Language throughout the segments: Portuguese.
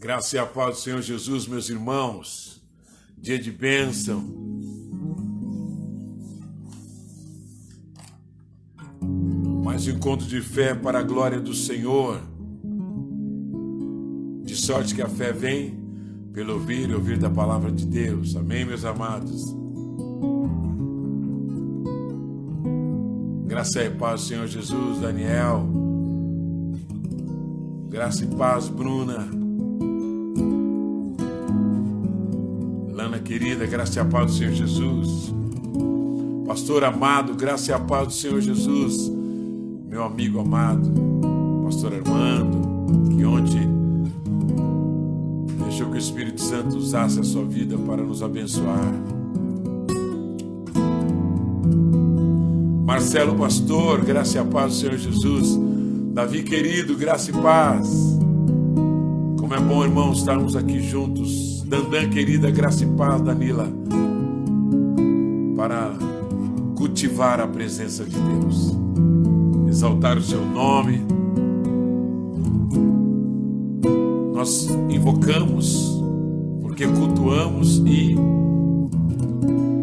Graça e a paz do Senhor Jesus, meus irmãos. Dia de bênção. Mais um encontro de fé para a glória do Senhor. De sorte que a fé vem pelo ouvir e ouvir da palavra de Deus. Amém, meus amados. Graça e paz do Senhor Jesus, Daniel. Graça e paz, Bruna. Lana querida, graça e a paz do Senhor Jesus. Pastor amado, graça e a paz do Senhor Jesus. Meu amigo amado, Pastor Armando, que ontem deixou que o Espírito Santo usasse a sua vida para nos abençoar. Marcelo Pastor, graça e a paz do Senhor Jesus. Davi querido, graça e paz. Como é bom, irmãos, estarmos aqui juntos. Dandan querida, graça e paz, Danila, para cultivar a presença de Deus, exaltar o seu nome. Nós invocamos porque cultuamos e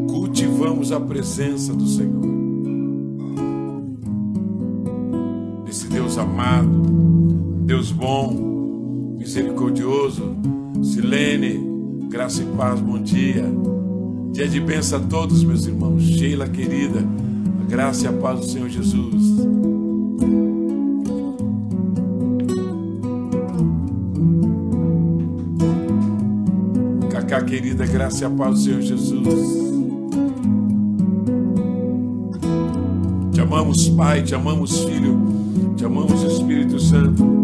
cultivamos a presença do Senhor. Esse Deus amado, Deus bom, misericordioso. Silene, graça e paz, bom dia. Dia de bênção a todos, meus irmãos. Sheila querida, a graça e a paz do Senhor Jesus. Cacá querida, graça e a paz do Senhor Jesus. Te amamos, Pai, te amamos, Filho, te amamos, Espírito Santo.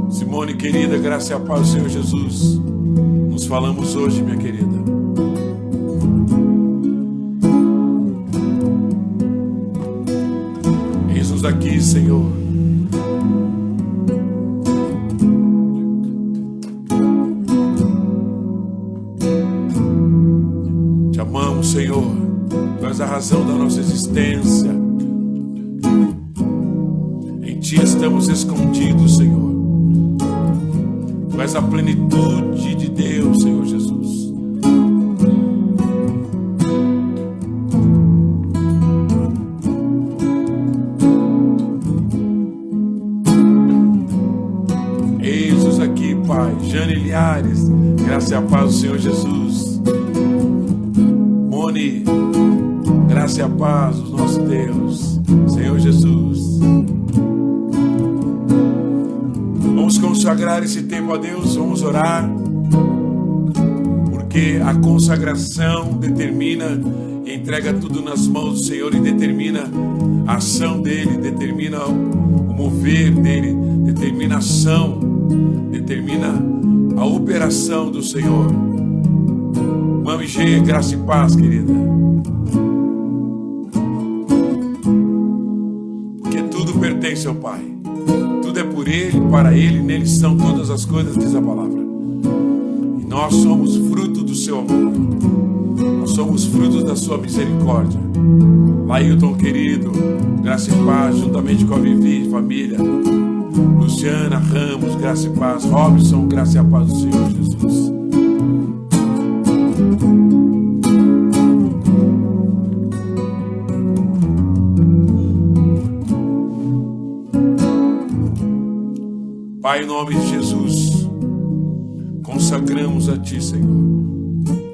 Simone querida, graça e a paz do Senhor Jesus. Nos falamos hoje, minha querida. Eis-nos aqui, Senhor. Te amamos, Senhor. Tu és a razão da nossa existência. Em Ti estamos escondidos, Senhor. Tu és a plenitude de Deus, Senhor Jesus. Eis-nos aqui, Pai. Jane Liares, graça e a paz do Senhor Jesus. Moni, graça e a paz do nosso Deus, Senhor Jesus. Vamos consagrar esse tempo a Deus, vamos orar, porque a consagração determina, entrega tudo nas mãos do Senhor e determina a ação dEle, determina o mover dEle, determina a ação, determina a operação do Senhor. Mami G, graça e paz, querida. Porque tudo pertence ao Pai. Tudo é por Ele, para Ele, nele são todas as coisas, diz a palavra. E nós somos fruto do seu amor. Nós somos frutos da sua misericórdia. Lailton querido, graça e paz, juntamente com a Vivi, família. Luciana Ramos, graça e paz. Robson, graça e a paz do Senhor Jesus. Pai, em nome de Jesus, consagramos a Ti, Senhor,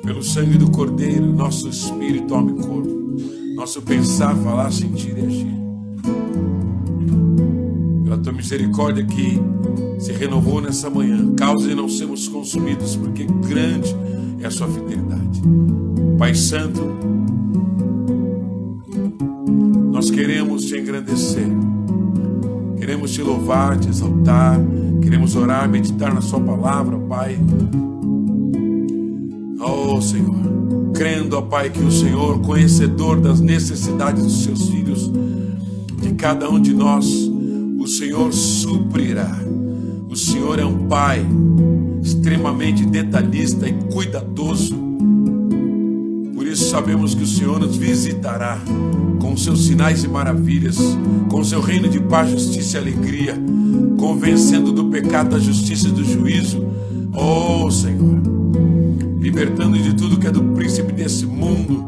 pelo sangue do Cordeiro, nosso espírito, alma e corpo, nosso pensar, falar, sentir e agir. Pela Tua misericórdia que se renovou nessa manhã, causa de não sermos consumidos, porque grande é a Sua fidelidade. Pai Santo, nós queremos Te engrandecer. Queremos Te louvar, Te exaltar, queremos orar, meditar na Sua palavra, Pai. Oh, Senhor, crendo, ó Pai, que o Senhor, conhecedor das necessidades dos Seus filhos, de cada um de nós, o Senhor suprirá. O Senhor é um Pai extremamente detalhista e cuidadoso. Por isso sabemos que o Senhor nos visitará com seus sinais e maravilhas, com seu reino de paz, justiça e alegria, convencendo do pecado, da justiça e do juízo. Oh, Senhor, libertando de tudo que é do príncipe desse mundo,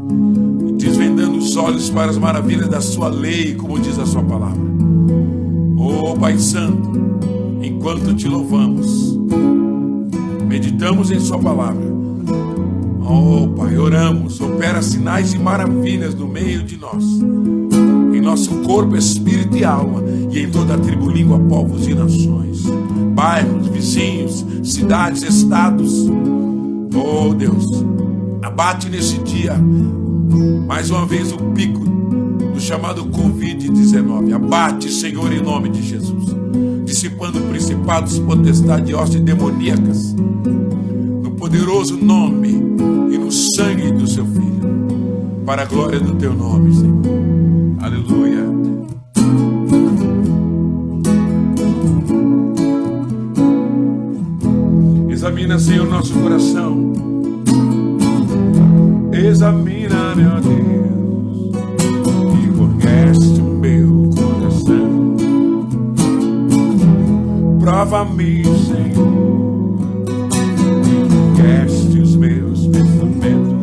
desvendando os olhos para as maravilhas da sua lei, como diz a sua palavra. Oh, Pai Santo, enquanto te louvamos, meditamos em sua palavra. Oh, Pai, oramos, opera sinais e maravilhas no meio de nós, em nosso corpo, espírito e alma, e em toda a tribo, língua, povos e nações, bairros, vizinhos, cidades, estados. Oh, Deus, abate nesse dia mais uma vez o pico do chamado Covid-19. Abate, Senhor, em nome de Jesus, dissipando principados, potestades e hostes demoníacas, no poderoso nome e no sangue do seu Filho, para a glória do teu nome, Senhor. Aleluia. Examina, Senhor, nosso coração. Examina, meu Deus, e conhece o meu coração. Prova-me, Senhor, e conhece os meus pensamentos.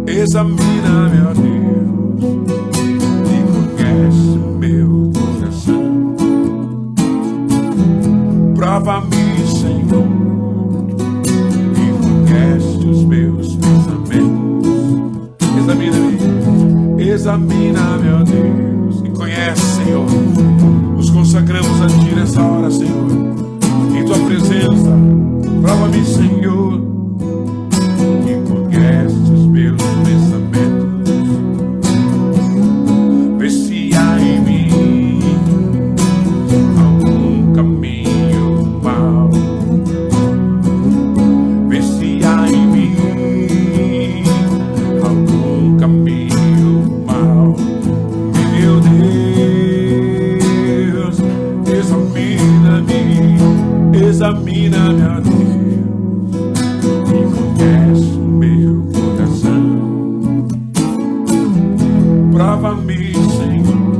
Examina, meu Deus, e conhece o meu coração. Prova-me, Senhor, e conhece os meus pensamentos. Examina-me, examina, meu Deus, e conhece, Senhor. Nos consagramos a Ti nessa hora, Senhor, em Tua presença. Prova-me, Senhor, e conhece os meus pensamentos. Vê se há em mim algum caminho mau. Vê se há em mim algum caminho mau. Meu Deus, examina-me, examina, meu Deus, e conhece o meu coração. Prova-me, Senhor,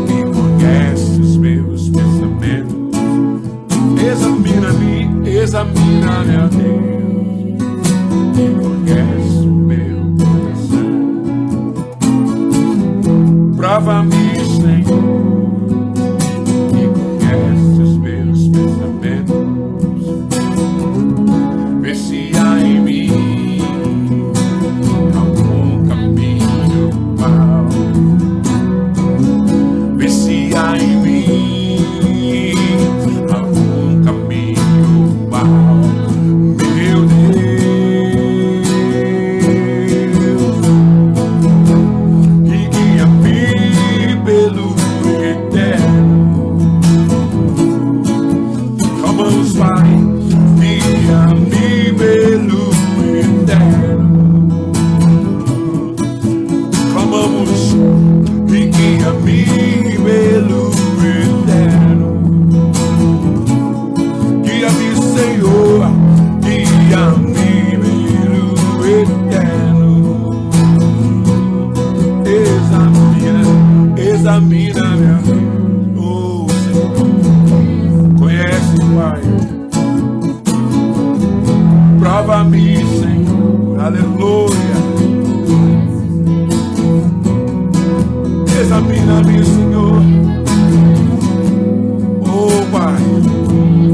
e conhece os meus pensamentos. Examina-me, examina, meu Deus, e conhece o meu coração. Prova-me, Senhor, e conhece os meus pensamentos. Vê se há em mim algum caminho mau. Vê se há em mim algum caminho mau. Meu Deus, e guia-me pelo eterno. Vamos, Pai, guia-me pelo eterno. Clamamos, e guia-me pelo eterno. Guia-me, Senhor, guia-me pelo eterno. Examina, examina, meu Deus. Oh, Senhor, conhece, Pai. Prova-me, Senhor, aleluia. Examina-me, Senhor. Oh, Pai,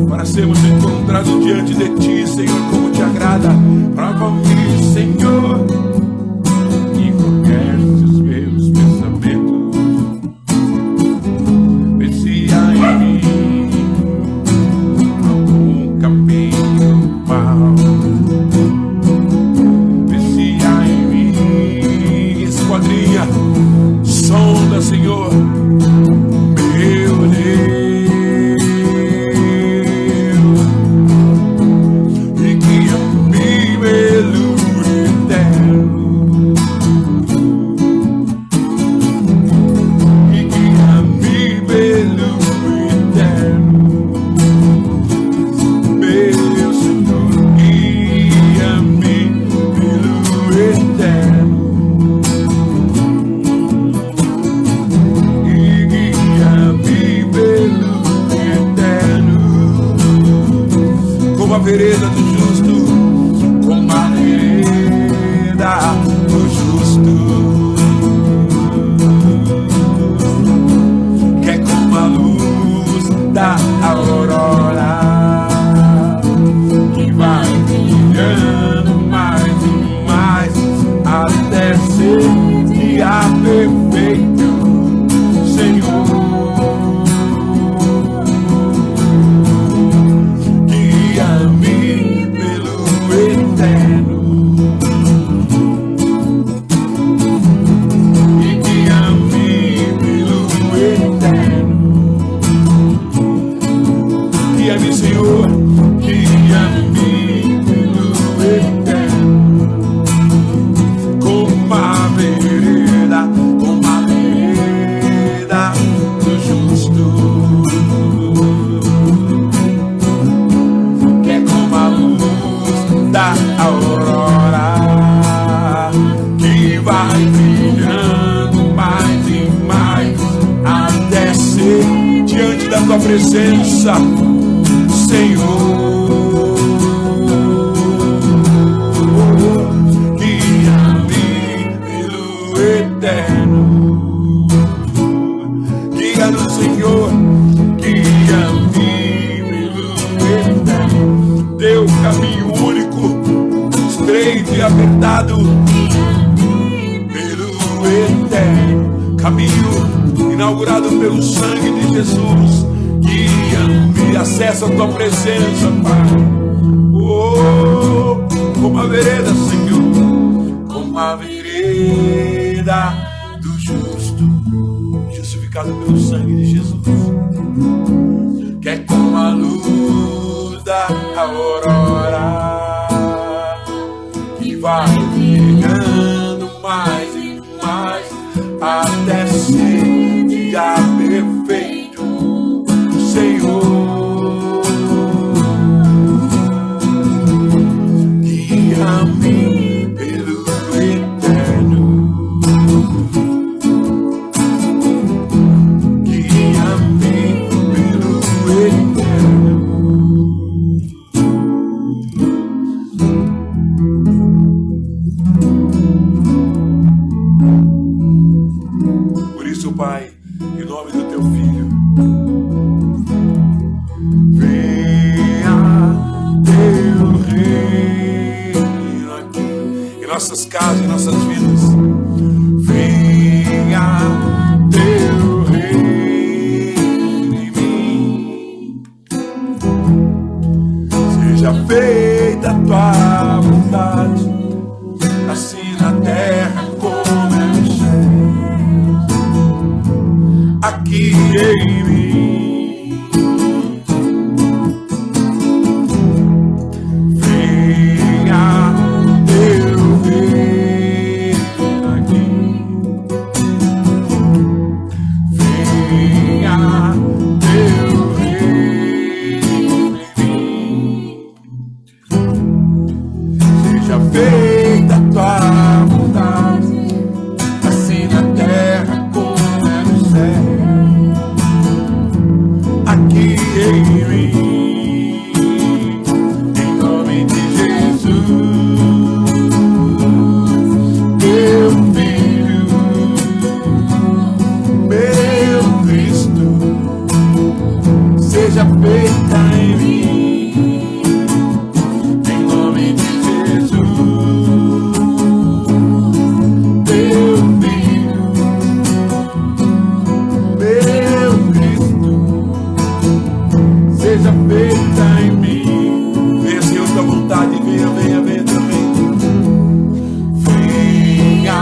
para sermos encontrados diante de Ti, Senhor, como Te agrada. Prova-me, Senhor, e conhece os meus pensamentos. Vê se há em mim algum caminho mau. Vê se há em mim, esquadrinha, sonda, Senhor, meu Deus, e guia-me pelo vereda do justo, como a vereda do justo, que é como a luz da aurora, que vai brilhando mais e mais até ser dia perfeito, Senhor. Guia-me pelo eterno e guia-me pelo eterno. Guia-me, Senhor, guia-me pelo eterno, como a vereda do justo, que é como a luz da aurora, que vai brilhando mais e mais até ser diante da tua presença, Senhor. Guia-me pelo eterno, guia-nos, Senhor, guia-me pelo eterno, teu caminho único, estreito e apertado, pelo eterno, caminho inaugurado pelo sangue de Jesus. Guia-me, acessa a tua presença, Pai. Oh, como a vereda, Senhor, como a vereda do justo, justificado pelo sangue de Jesus, que é como a luz da aurora, que vai brilhando mais e mais até ser dia perfeito, Senhor. Guia-me pelo eterno, guia-me pelo eterno. Por isso, Pai, em nome do teu Filho, venha teu reino aqui, em nossas casas, em nossas vidas. Venha teu reino em mim, seja feita a tua vontade, assim na terra como é no céu, aqui em mim. Venha teu reino aqui, venha teu reino em mim, seja feita a tua vontade, assim na terra como é no céu, aqui em mim, em nome de Jesus, teu Filho, meu Cristo, seja feita em mim, em nome de Jesus, teu Filho, meu Cristo, seja feita em mim. Venha, Senhor, tua vontade, venha, venha, venha também. Venha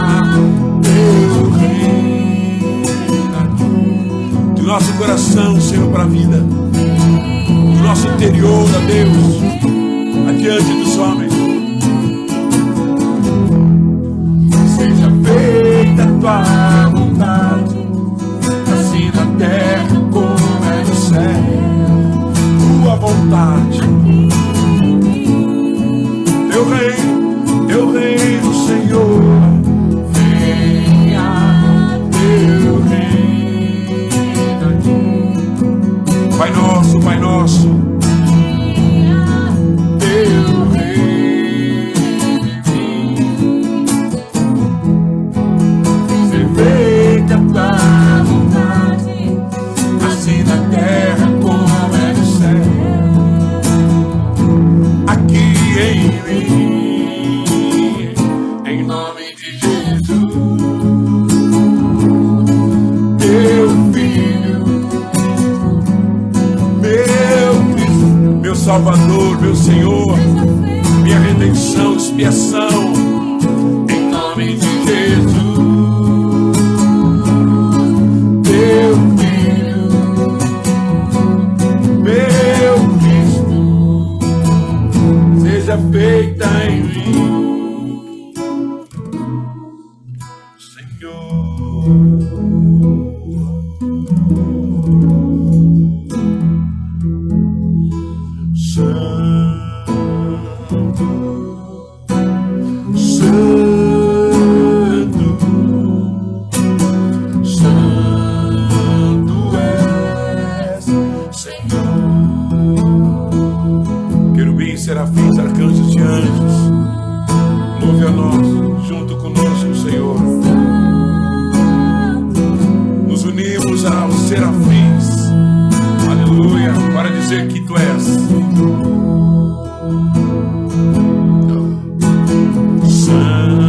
teu reino aqui, do nosso coração, Senhor, para a vida, do nosso interior, ó Deus, adiante dos homens. Seja feita a tua vontade, assim na terra como é no céu, tua vontade. Teu reino, Senhor, venha teu reino aqui. Pai nosso, Salvador, meu Senhor, minha redenção, expiação, em nome de Jesus, teu Filho, meu Cristo, seja feita em mim, Senhor. Serafins, arcanjos e anjos, louve a nós, junto conosco, Senhor. Nos unimos aos serafins, aleluia, para dizer que Tu és Santo, Santo.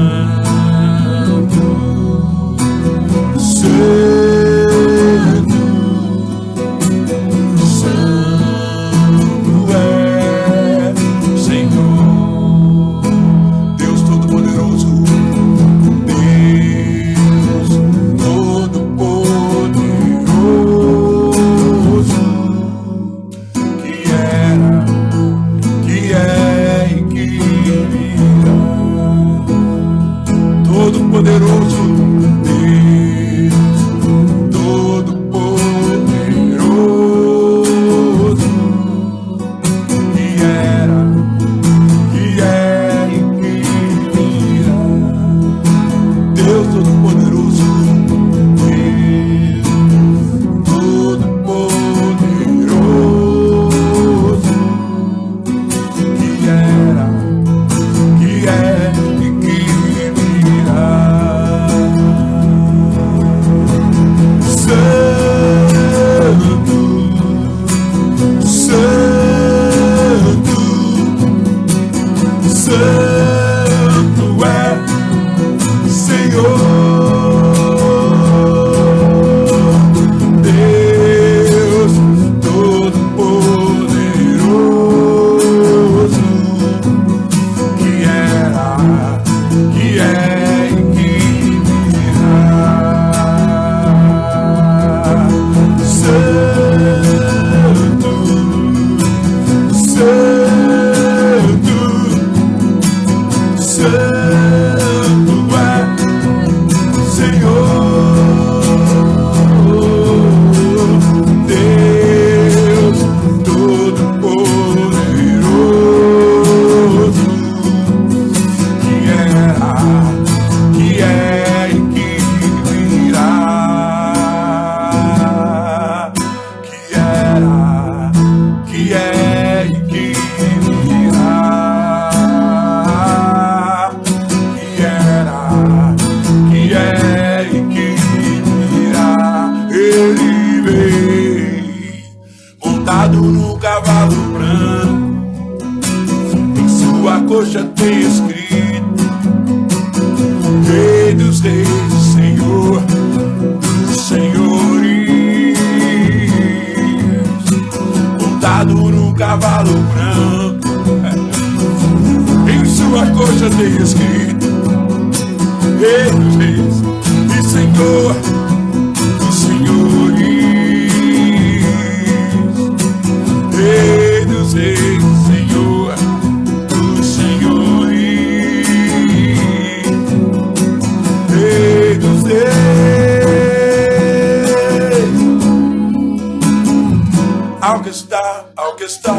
Ao que está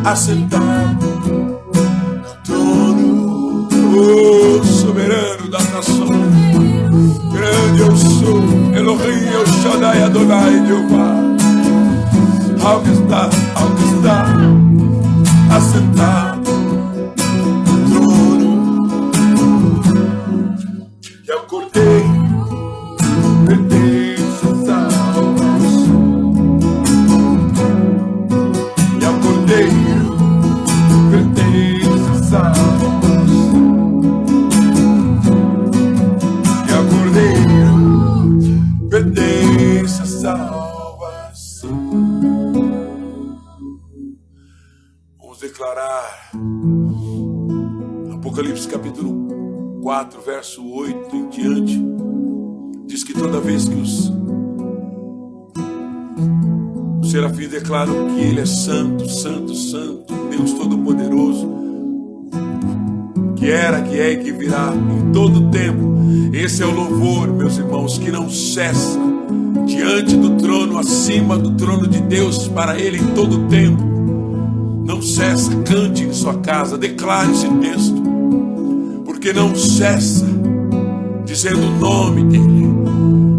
assentado no trono, o soberano das nações, grande eu sou, Elohim, El Shaddai, Adonai, Jeová. Ao que está assentado no trono, que ao Cordeiro pertence a salvação. Pertence a salvação, e ao Cordeiro pertence a salvação. Apocalipse capítulo 4, verso 8 em diante, diz que toda vez que os serafins declaram que Ele é santo, santo, santo, Deus Todo-Poderoso, que era, que é e que virá em todo o tempo. Esse é o louvor, meus irmãos, que não cessa diante do trono, acima do trono de Deus, para Ele em todo o tempo. Não cessa, cante em sua casa, declare esse texto, porque não cessa, dizendo o nome dEle.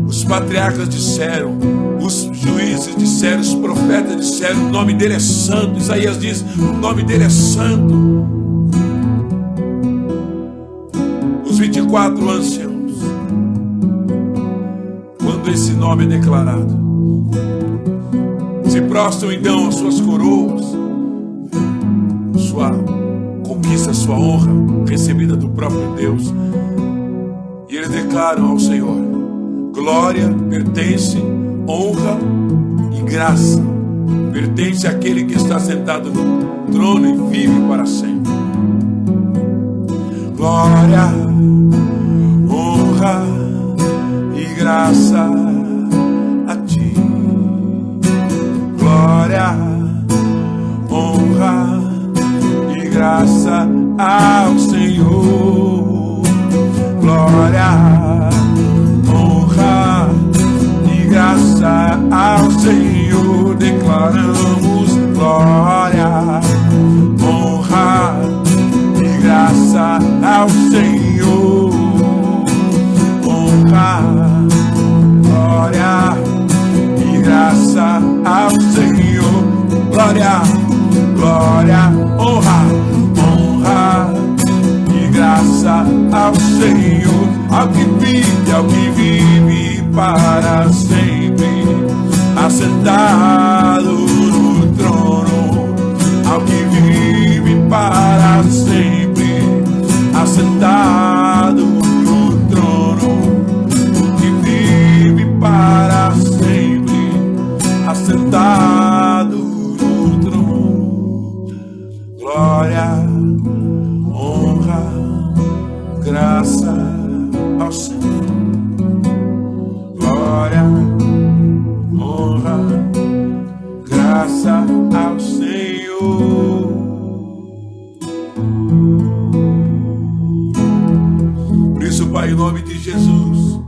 Os patriarcas disseram, os juízes disseram, os profetas disseram, o nome dEle é santo. Isaías diz, o nome dEle é santo. Os 24 anciãos, quando esse nome é declarado, se prostram então às suas coroas, sua conquista, sua honra recebida do próprio Deus, e eles declaram ao Senhor: glória pertence, honra e graça pertence àquele que está sentado no trono e vive para sempre. Glória, honra e graça a ti. Glória, honra e graça ao Senhor. Glória, honra e graça ao Senhor. Declaramos glória, honra e graça ao Senhor. Honra, glória e graça ao Senhor. Glória, glória, honra, honra e graça ao Senhor. Ao que vive para sempre, assentado no trono. Ao que vive para sempre, assentado no trono. O que vive para sempre, assentado no trono. Glória, honra, graça ao Senhor. Glória, honra, graça ao Senhor. Por isso, Pai, em nome de Jesus,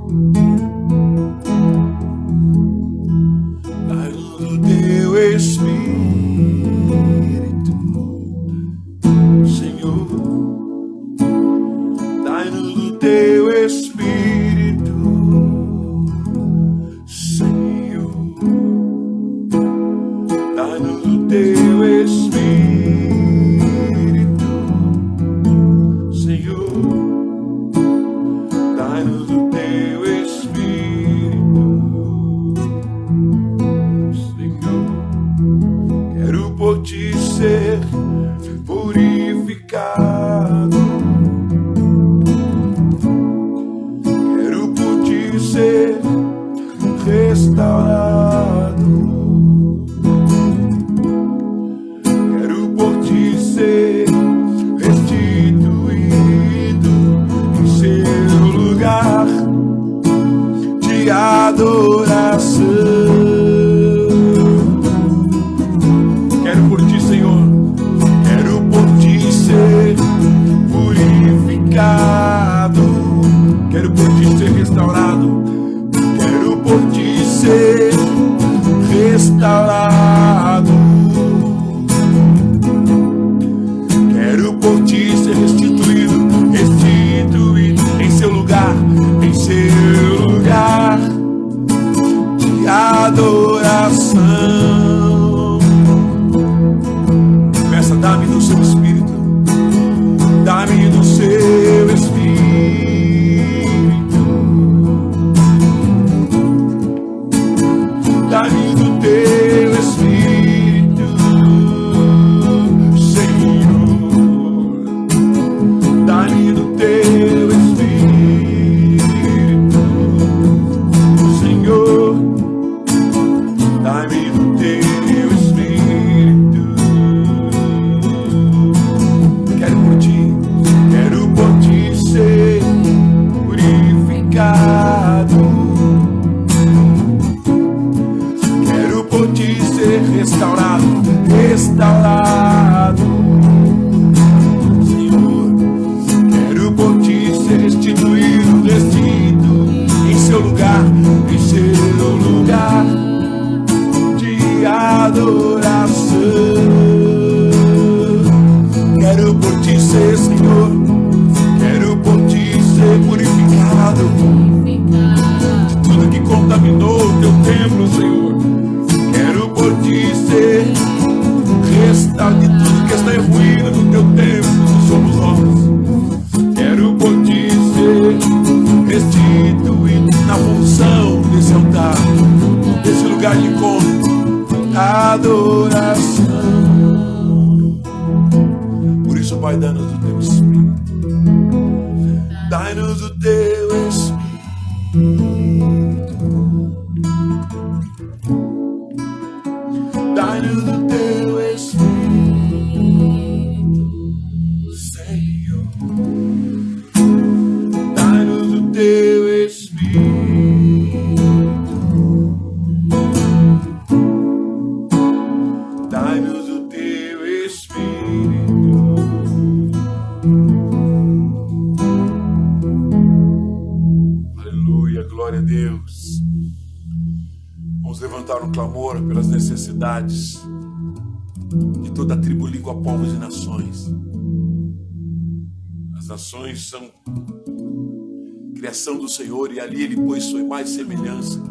dai-nos o teu Espírito, Senhor. Dai-nos o teu Espírito, Senhor. Dai-nos o teu Espírito, Senhor. Dai-nos o teu Espírito, Senhor. Quero por ti ser purificado. Quero por ti ser restaurado. Quero por ti ser restituído em seu lugar de adoração. Quero por ti, Senhor. Quero por ti ser purificado. Quero por ti ser restaurado. Quero por ti ser restaurado. Quero por ti ser restituído em seu lugar ti ser restaurado, restaurado. Senhor, quero por ti ser restituído, restituído em seu lugar de adoração. Quero por ti ser, Senhor, quero por ti ser purificado de tudo que contaminou o teu templo, Senhor. Quero por ti ser restaurado de tudo que está em ruína no teu templo, que somos nós. Quero por ti ser restituído na função desse altar, desse lugar de encontro, adoração. Por isso, Pai, dá-nos o teu Espírito, dá-nos o teu Espírito. Dá-nos o teu Espírito, Senhor. Dá-nos o teu Espírito. Dá-nos o teu Espírito. Aleluia, glória a Deus. Vamos levantar um clamor pelas necessidades de toda a tribo, língua, povos e nações. As nações são criação do Senhor, e ali Ele pôs sua imagem e semelhança.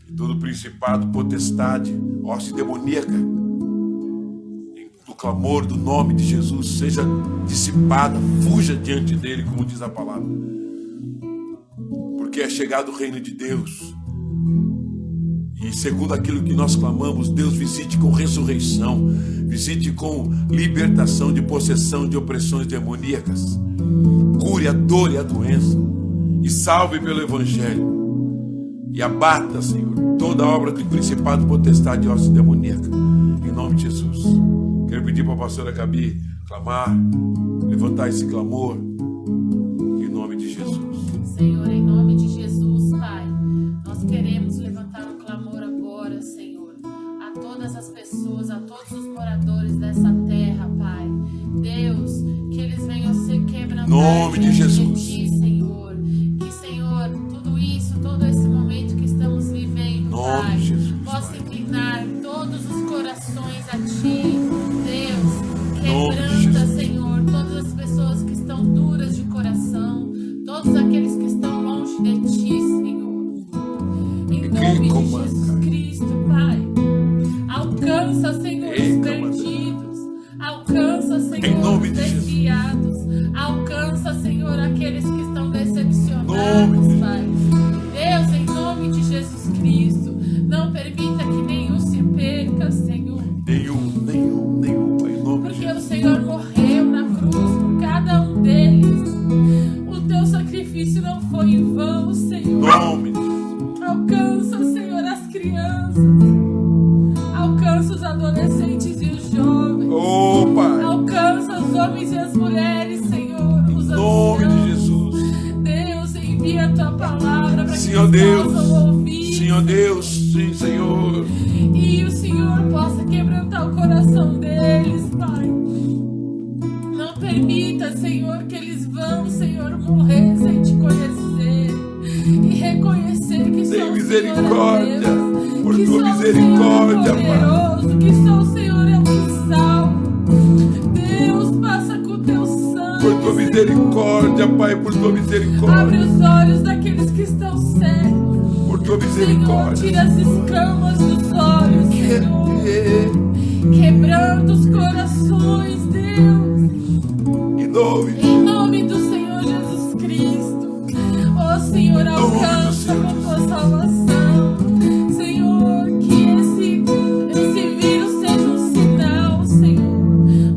E todo principado, potestade, hoste demoníaca, do clamor do nome de Jesus, seja dissipada, fuja diante dele, como diz a palavra. Porque é chegado o reino de Deus. E segundo aquilo que nós clamamos, Deus visite com ressurreição, visite com libertação de possessão de opressões demoníacas, cure a dor e a doença, e salve pelo Evangelho, e abata, Senhor, toda a obra do principado, potestade e hoste demoníaca, em nome de Jesus. Quero pedir para a pastora Gabi clamar, levantar esse clamor, em nome de Jesus. Senhor, em nome de Jesus, Pai, nós queremos levantar um clamor agora, Senhor, a todas as pessoas, a todos os moradores dessa terra, Pai. Deus, que eles venham ser quebrantados. Em nome de Jesus. Senhor. Que, Senhor, tudo isso, todo esse momento que estamos vivendo, Pai, possa inclinar todos os corações a Ti. Deus, quebranta, Senhor, todas as pessoas que estão duras de coração, todos aqueles que estão longe de Ti, Senhor. Em nome de Jesus Cristo, Pai. Alcança, Senhor, os perdidos. Alcança, Senhor, os desviados. Alcança, Senhor, aqueles que estão decepcionados, Pai. Deus, em nome de Jesus Cristo, não permita que nenhum se perca, Senhor. Nenhum, Pai, em nome de Jesus. Porque o Senhor morreu na cruz por cada um deles. O teu sacrifício não foi em vão, Senhor. Nome. Alcança, Senhor, as crianças. Alcança os adolescentes e os jovens. Oh, Pai. Alcança os homens e as mulheres, Senhor. Os Em nome de Jesus. Deus, envia a tua palavra para que Senhor eles Deus. possam ouvir. Senhor Deus, sim, Senhor. E o Senhor possa quebrantar o coração deles, Pai. Não permita, Senhor, que eles vão, Senhor, morrer sem te conhecer e reconhecer que só o Misericórdia, Senhor é Deus, por que tua só misericórdia, o Senhor é poderoso, que só o Senhor é o que salva. Deus, passa com o teu sangue, Por tua misericórdia, Pai, por tua abre misericórdia, os olhos daqueles que estão cegos. por tua Senhor, misericórdia. tira as escamas dos olhos, Senhor. Quebrando os corações, Deus. Em nome do Senhor Jesus Cristo. Ó Senhor, alcança com tua salvação. Senhor, que esse vírus seja um sinal, Senhor.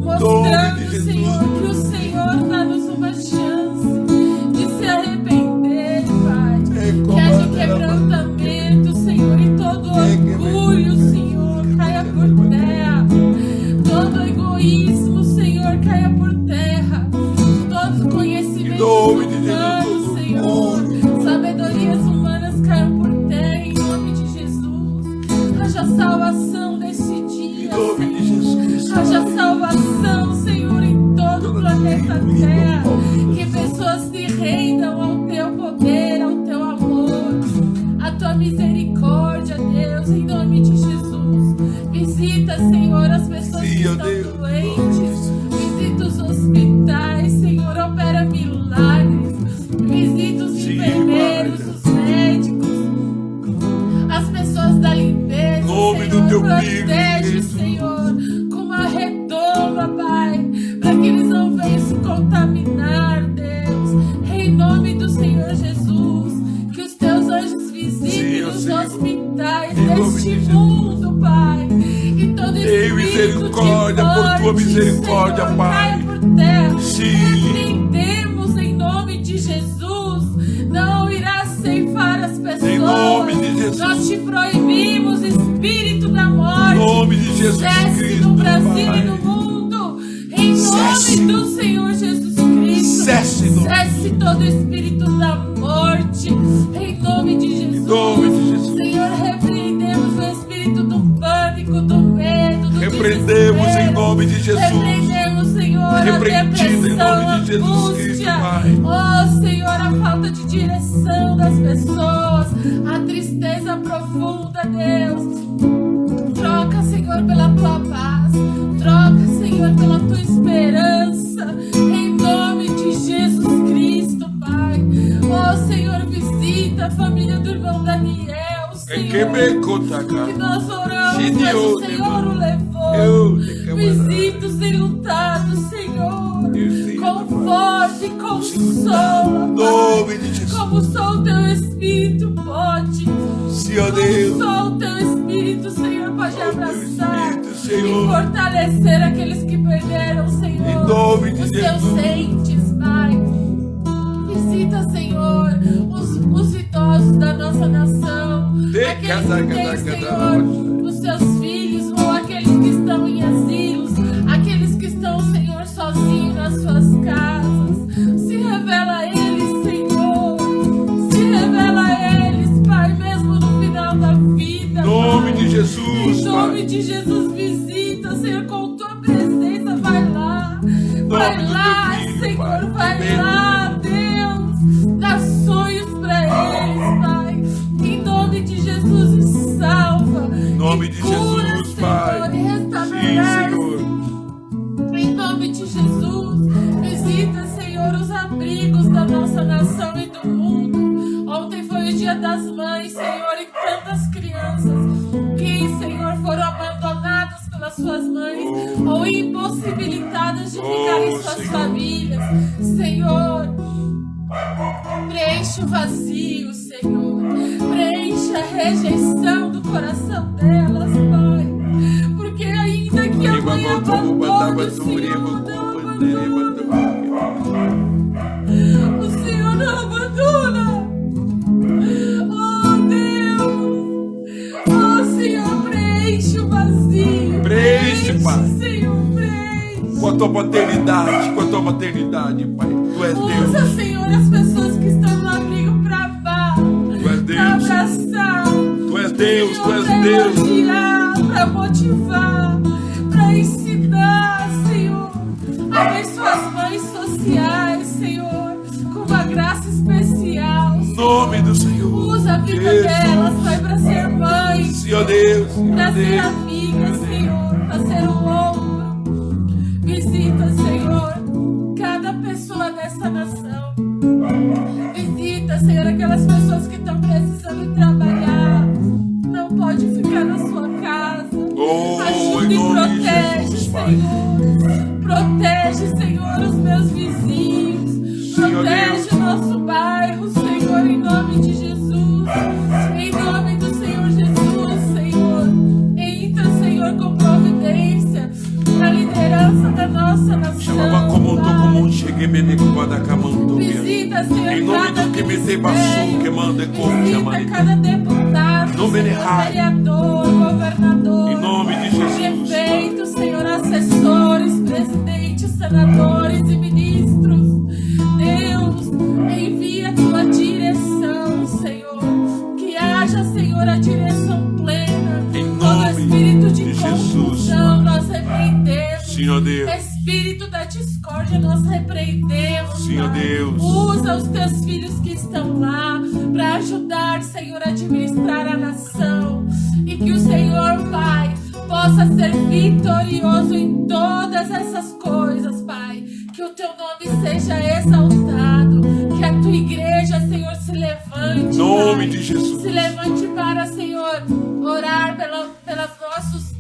Mostrando, Senhor, que o Senhor dá-nos uma chance de se arrepender, Pai. Que haja quebrantamento, Senhor, e todo orgulho, Senhor, caia por terra. Todo egoísmo, Senhor, caia por terra. Todo conhecimento humano, Senhor, sabedoria tua misericórdia, Deus, em nome de Jesus. Visita, Senhor, as pessoas que estão doentes. Visita os hospitais, Senhor, opera milagres. Visita os enfermeiros, os médicos, as pessoas da limpeza, Senhor, protege, Senhor, com uma redoma, Pai, para que eles não venham se contaminar, Deus, em nome do Senhor Jesus, que os teus anjos visitem os hospitais deste mundo, Pai, e todo espírito misericórdia, de morte, por tua misericórdia, Senhor, Pai, caia por terra. Sim. Repreendemos em nome de Jesus, não irá ceifar as pessoas. Em nome de Jesus. Nós te proibimos, espírito da morte. Em nome de Jesus Cesse Cristo, no Brasil Pai. e no mundo. Em Cesse. nome do Senhor Jesus Cristo. Cesse, Cesse todo espírito da morte. Em nome de Jesus. Em nome de Jesus. Senhor, repreendemos o espírito do pânico, do medo, do Repreendemos desespero. em nome de Jesus. Repreendemos, Senhor, Repreendido em a nome de Jesus depressão, a Cristo, angústia. Pai. Oh, Senhor, a falta de direção das pessoas, a tristeza profunda, Deus. Troca, Senhor, pela tua paz. Troca, Senhor, pela tua esperança. Em nome de Jesus Cristo, Pai. Oh, Senhor, visita a família do irmão Daniel, Senhor. Que nós oramos, mas o Senhor o levou. Visita os enlutados, Senhor. Conforte, consola, Nome de Jesus. como só o teu Espírito pode. Senhor Como Deus. só o teu Espírito, Senhor, pode abraçar Espírito, e Senhor. fortalecer aqueles que perderam, Senhor. Em nome de os Jesus. teus entes, Pai. Visita, Senhor, os idosos da nossa nação. Aqueles que têm, Senhor, os seus filhos, ou aqueles que estão em asilos, aqueles que estão, Senhor, sozinhos nas suas casas. Se revela a eles, Senhor. Se revela a eles, Pai, mesmo no final da vida. Em nome Pai. de Jesus, Em nome Pai. de Jesus, visita, Senhor, com tua presença. Vai lá. Vai Nome do lá, teu filho, Senhor. Pai. Vai Amém. lá, Deus. Dá sonhos pra eles, Pai. Em nome de Jesus, e salva. Em nome e de cura, Jesus, Senhor, Pai. e Sim, restabelece. Senhor. Em nome de Jesus, visita, Senhor, os abrigos da nossa nação e do mundo. Ontem foi o Dia das Mães, Senhor, e tantas crianças que, Senhor, foram abandonadas pelas suas mães ou impossibilitadas de ficar em suas Senhor. famílias. Senhor, preenche o vazio, Senhor. Preenche a rejeição do coração delas, Pai. Porque ainda que a mãe abandone, o Senhor não abandona. O Senhor não abandona. Oh, Deus. Oh, Senhor, preenche o vazio. Preenche, Pai. Senhor, preenche. Com a tua paternidade, Pai. Tu és Usa, Deus. Senhor, as pessoas que estão no abrigo para amar, Tu és para Deus. abraçar. Tu és Deus, tu és Para Deus. elogiar, para motivar, para ensinar, Senhor. Abençoa as mães sociais, Senhor, com uma graça especial. Em nome do Senhor. Usa a vida Jesus. delas, Pai, para ser mãe, Senhor Deus, para Senhor ser Deus. amiga, Senhor, para ser um ombro. Visita, Senhor, cada pessoa dessa nação. Visita, Senhor, aquelas pessoas que estão precisando trabalhar. Não pode ficar na sua casa. Oh, Ajuda em e nome de protege, Jesus, Pai. Senhor. Protege, Senhor, os meus vizinhos. Senhor Protege Deus. o nosso bairro, Senhor, em nome de Jesus. Em nome do Senhor Jesus, Senhor. Entra, Senhor, com providência na liderança da nossa nação. Chamava como um cheguei da camanto. Visita, Senhor, Em nome cada do que me dê ministério. baixou, que manda como Visita cada deputado, Nome de Senhor, Rai. vereador, governador. Em nome de Jesus. Prefeito, Senhor, assessores, presidentes, senadores e ministros. Deus, envia a tua direção, Senhor. Que haja, Senhor, a direção plena. Em Todo nome espírito de de Jesus. confusão nós repreendemos. Senhor Deus. Espírito da discórdia nós repreendemos. Senhor Pai. Deus. Usa os teus filhos que estão lá para ajudar, Senhor, a administrar a nação. E que o Senhor, Pai, possa ser vitorioso em todas essas coisas, Pai. Que o teu nome seja exaltado. Que a tua igreja, Senhor, se levante. Em nome Pai, de Jesus. se levante para, Senhor, orar pelos nossos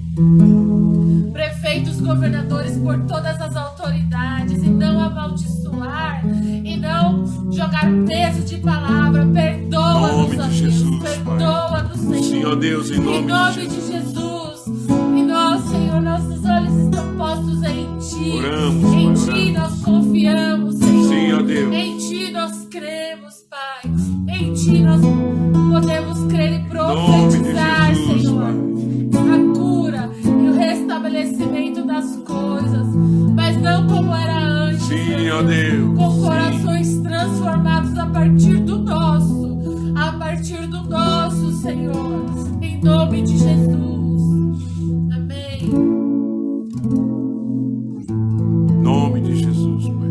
prefeitos, governadores, por todas as autoridades, e não amaldiçoar, e não jogar peso de palavra. Perdoa-nos, ó Deus, perdoa-nos, Senhor. Sim, ó Deus, em nome de Jesus. E nós, Senhor, nossos olhos estão postos em Ti. Oramos, em Pai, Ti nós confiamos, Senhor. Sim, ó Deus. Em Ti nós cremos, Pai. Em Ti nós podemos crer e profetizar, Jesus, Senhor. Pai. A cura e o restabelecimento das coisas, mas não como era antes. Sim, ó Deus. Com corações transformados a partir do nosso, Senhor, em nome de Jesus. Amém. Em nome de Jesus, Pai.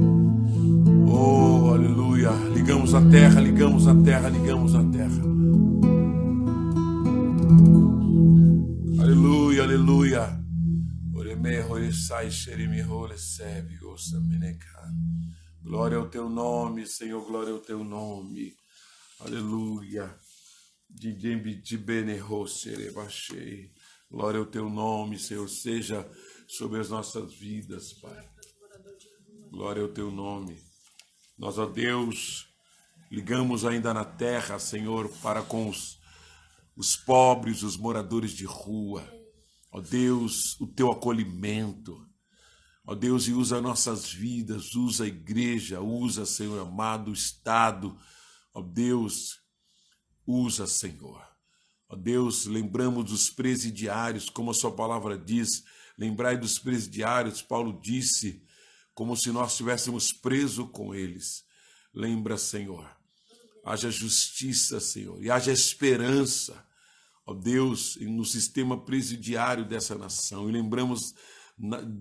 Oh, aleluia. Ligamos a terra, ligamos a terra, ligamos a terra. Aleluia, aleluia. Glória ao teu nome, Senhor, glória ao teu nome. Aleluia. Glória ao teu nome, Senhor, seja sobre as nossas vidas, Pai. Glória ao teu nome. Nós, ó Deus, ligamos ainda na terra, Senhor, para com os pobres, os moradores de rua. Ó Deus, o teu acolhimento. Ó Deus, e usa nossas vidas, usa a igreja, usa, Senhor amado, o Estado. Ó Deus, usa, Senhor. Ó Deus, lembramos dos presidiários, como a sua palavra diz. Lembrai dos presidiários, Paulo disse, como se nós estivéssemos presos com eles. Lembra, Senhor. Haja justiça, Senhor, e haja esperança, ó Deus, no sistema presidiário dessa nação. E lembramos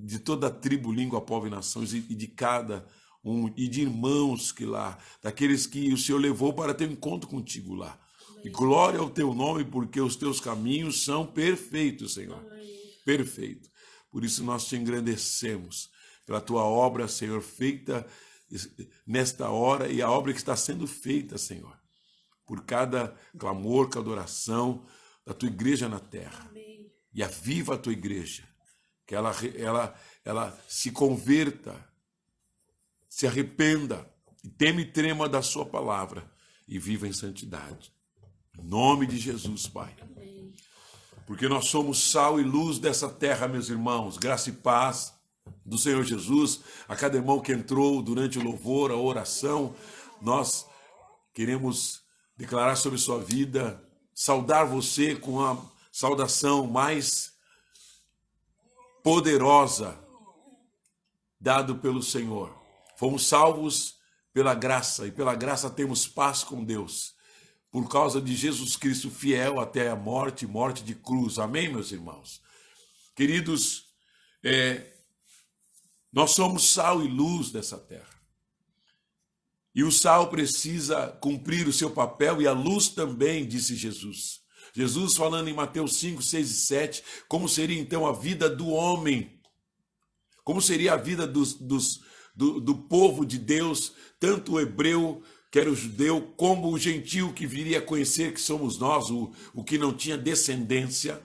de toda a tribo, língua, povo e nações, e de cada um, e de irmãos que lá, daqueles que o Senhor levou para ter um encontro contigo lá. E glória ao teu nome, porque os teus caminhos são perfeitos, Senhor. Perfeito. Por isso nós te engrandecemos pela tua obra, Senhor, feita nesta hora, e a obra que está sendo feita, Senhor, por cada clamor, cada oração da tua igreja na terra. Amém. E aviva a tua igreja, que ela se converta, se arrependa, e teme e trema da sua palavra, e viva em santidade. Em nome de Jesus, Pai. Amém. Porque nós somos sal e luz dessa terra, meus irmãos. Graça e paz do Senhor Jesus, a cada irmão que entrou durante o louvor, a oração. Nós queremos declarar sobre sua vida, saudar você com a saudação mais poderosa dado pelo Senhor. Fomos salvos pela graça, e pela graça temos paz com Deus, por causa de Jesus Cristo, fiel até a morte, morte de cruz. Amém, meus irmãos? Queridos, nós somos sal e luz dessa terra. E o sal precisa cumprir o seu papel, e a luz também, disse Jesus. Jesus falando em Mateus 5, 6 e 7, como seria então a vida do homem, como seria a vida do povo de Deus, tanto o hebreu, que era o judeu, como o gentio que viria a conhecer que somos nós, o que não tinha descendência,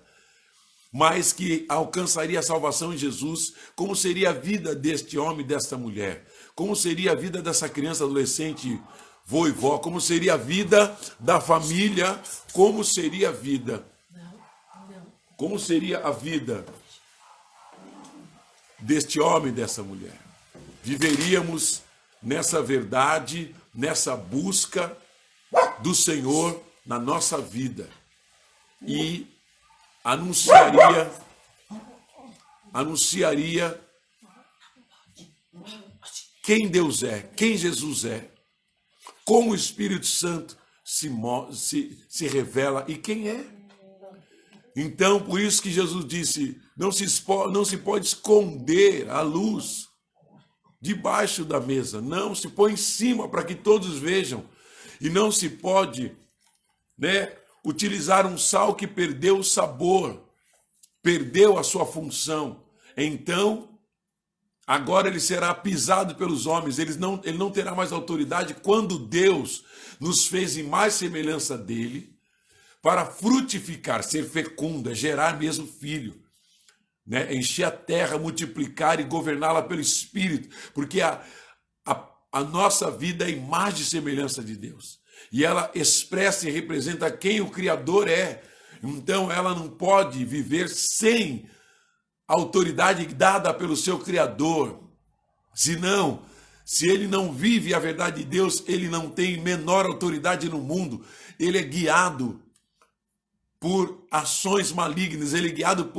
mas que alcançaria a salvação em Jesus. Como seria a vida deste homem, desta mulher? Como seria a vida dessa criança, adolescente, vô e vó? Como seria a vida da família? Como seria a vida? Como seria a vida deste homem, dessa mulher? Viveríamos nessa verdade, nessa busca do Senhor na nossa vida, e anunciaria quem Deus é, quem Jesus é, como o Espírito Santo se revela e quem é. Então, por isso que Jesus disse, não se pode esconder a luz debaixo da mesa, não, se põe em cima para que todos vejam, e não se pode né, utilizar um sal que perdeu o sabor, perdeu a sua função. Então, agora ele será pisado pelos homens, ele não terá mais autoridade quando Deus nos fez em mais semelhança dele, para frutificar, ser fecunda, gerar mesmo filho, né? Encher a terra, multiplicar e governá-la pelo Espírito, porque a nossa vida é a imagem e semelhança de Deus, e ela expressa e representa quem o Criador é. Então ela não pode viver sem a autoridade dada pelo seu Criador, senão, se ele não vive a verdade de Deus, ele não tem menor autoridade no mundo, ele é guiado por ações malignas, ele é guiado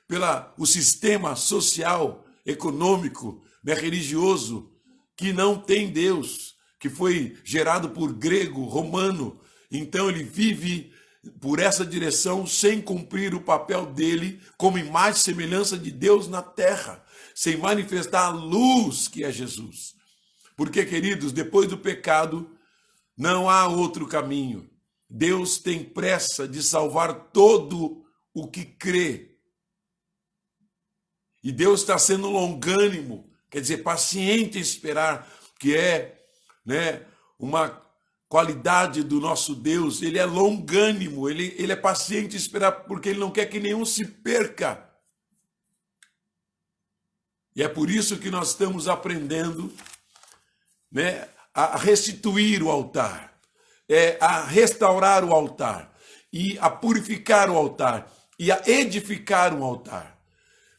pelo sistema social, econômico, né, religioso, que não tem Deus, que foi gerado por grego, romano. Então ele vive por essa direção sem cumprir o papel dele como imagem e semelhança de Deus na terra, sem manifestar a luz que é Jesus. Porque, queridos, depois do pecado, não há outro caminho. Deus tem pressa de salvar todo o que crê. E Deus está sendo longânimo, quer dizer, paciente em esperar, que é, né, uma qualidade do nosso Deus. Ele é longânimo, ele é paciente em esperar, porque ele não quer que nenhum se perca. E é por isso que nós estamos aprendendo, né, a restituir o altar, a restaurar o altar, e a purificar o altar, e a edificar um altar.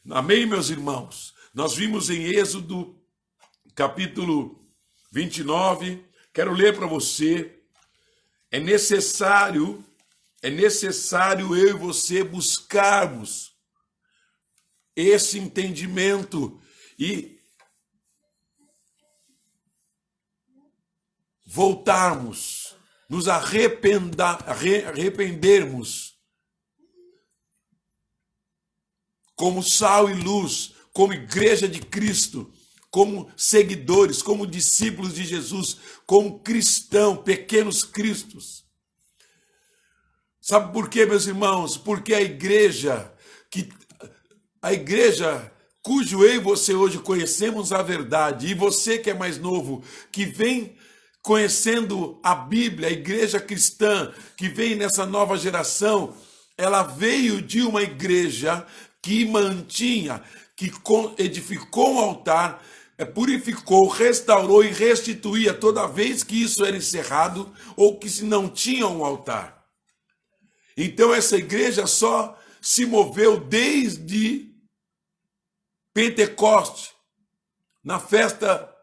Amém, meus irmãos? Nós vimos em Êxodo, capítulo 29, quero ler para você. É necessário eu e você buscarmos esse entendimento e voltarmos, nos arrependermos como sal e luz, como igreja de Cristo, como seguidores, como discípulos de Jesus, como cristãos, pequenos cristos. Sabe por quê, meus irmãos? Porque a igreja cujo eu e você hoje conhecemos a verdade, e você que é mais novo, que vem conhecendo a Bíblia, a igreja cristã, que vem nessa nova geração, ela veio de uma igreja que mantinha, que edificou um altar, purificou, restaurou e restituía toda vez que isso era encerrado ou que se não tinha um altar. Então essa igreja só se moveu desde Pentecoste, na festa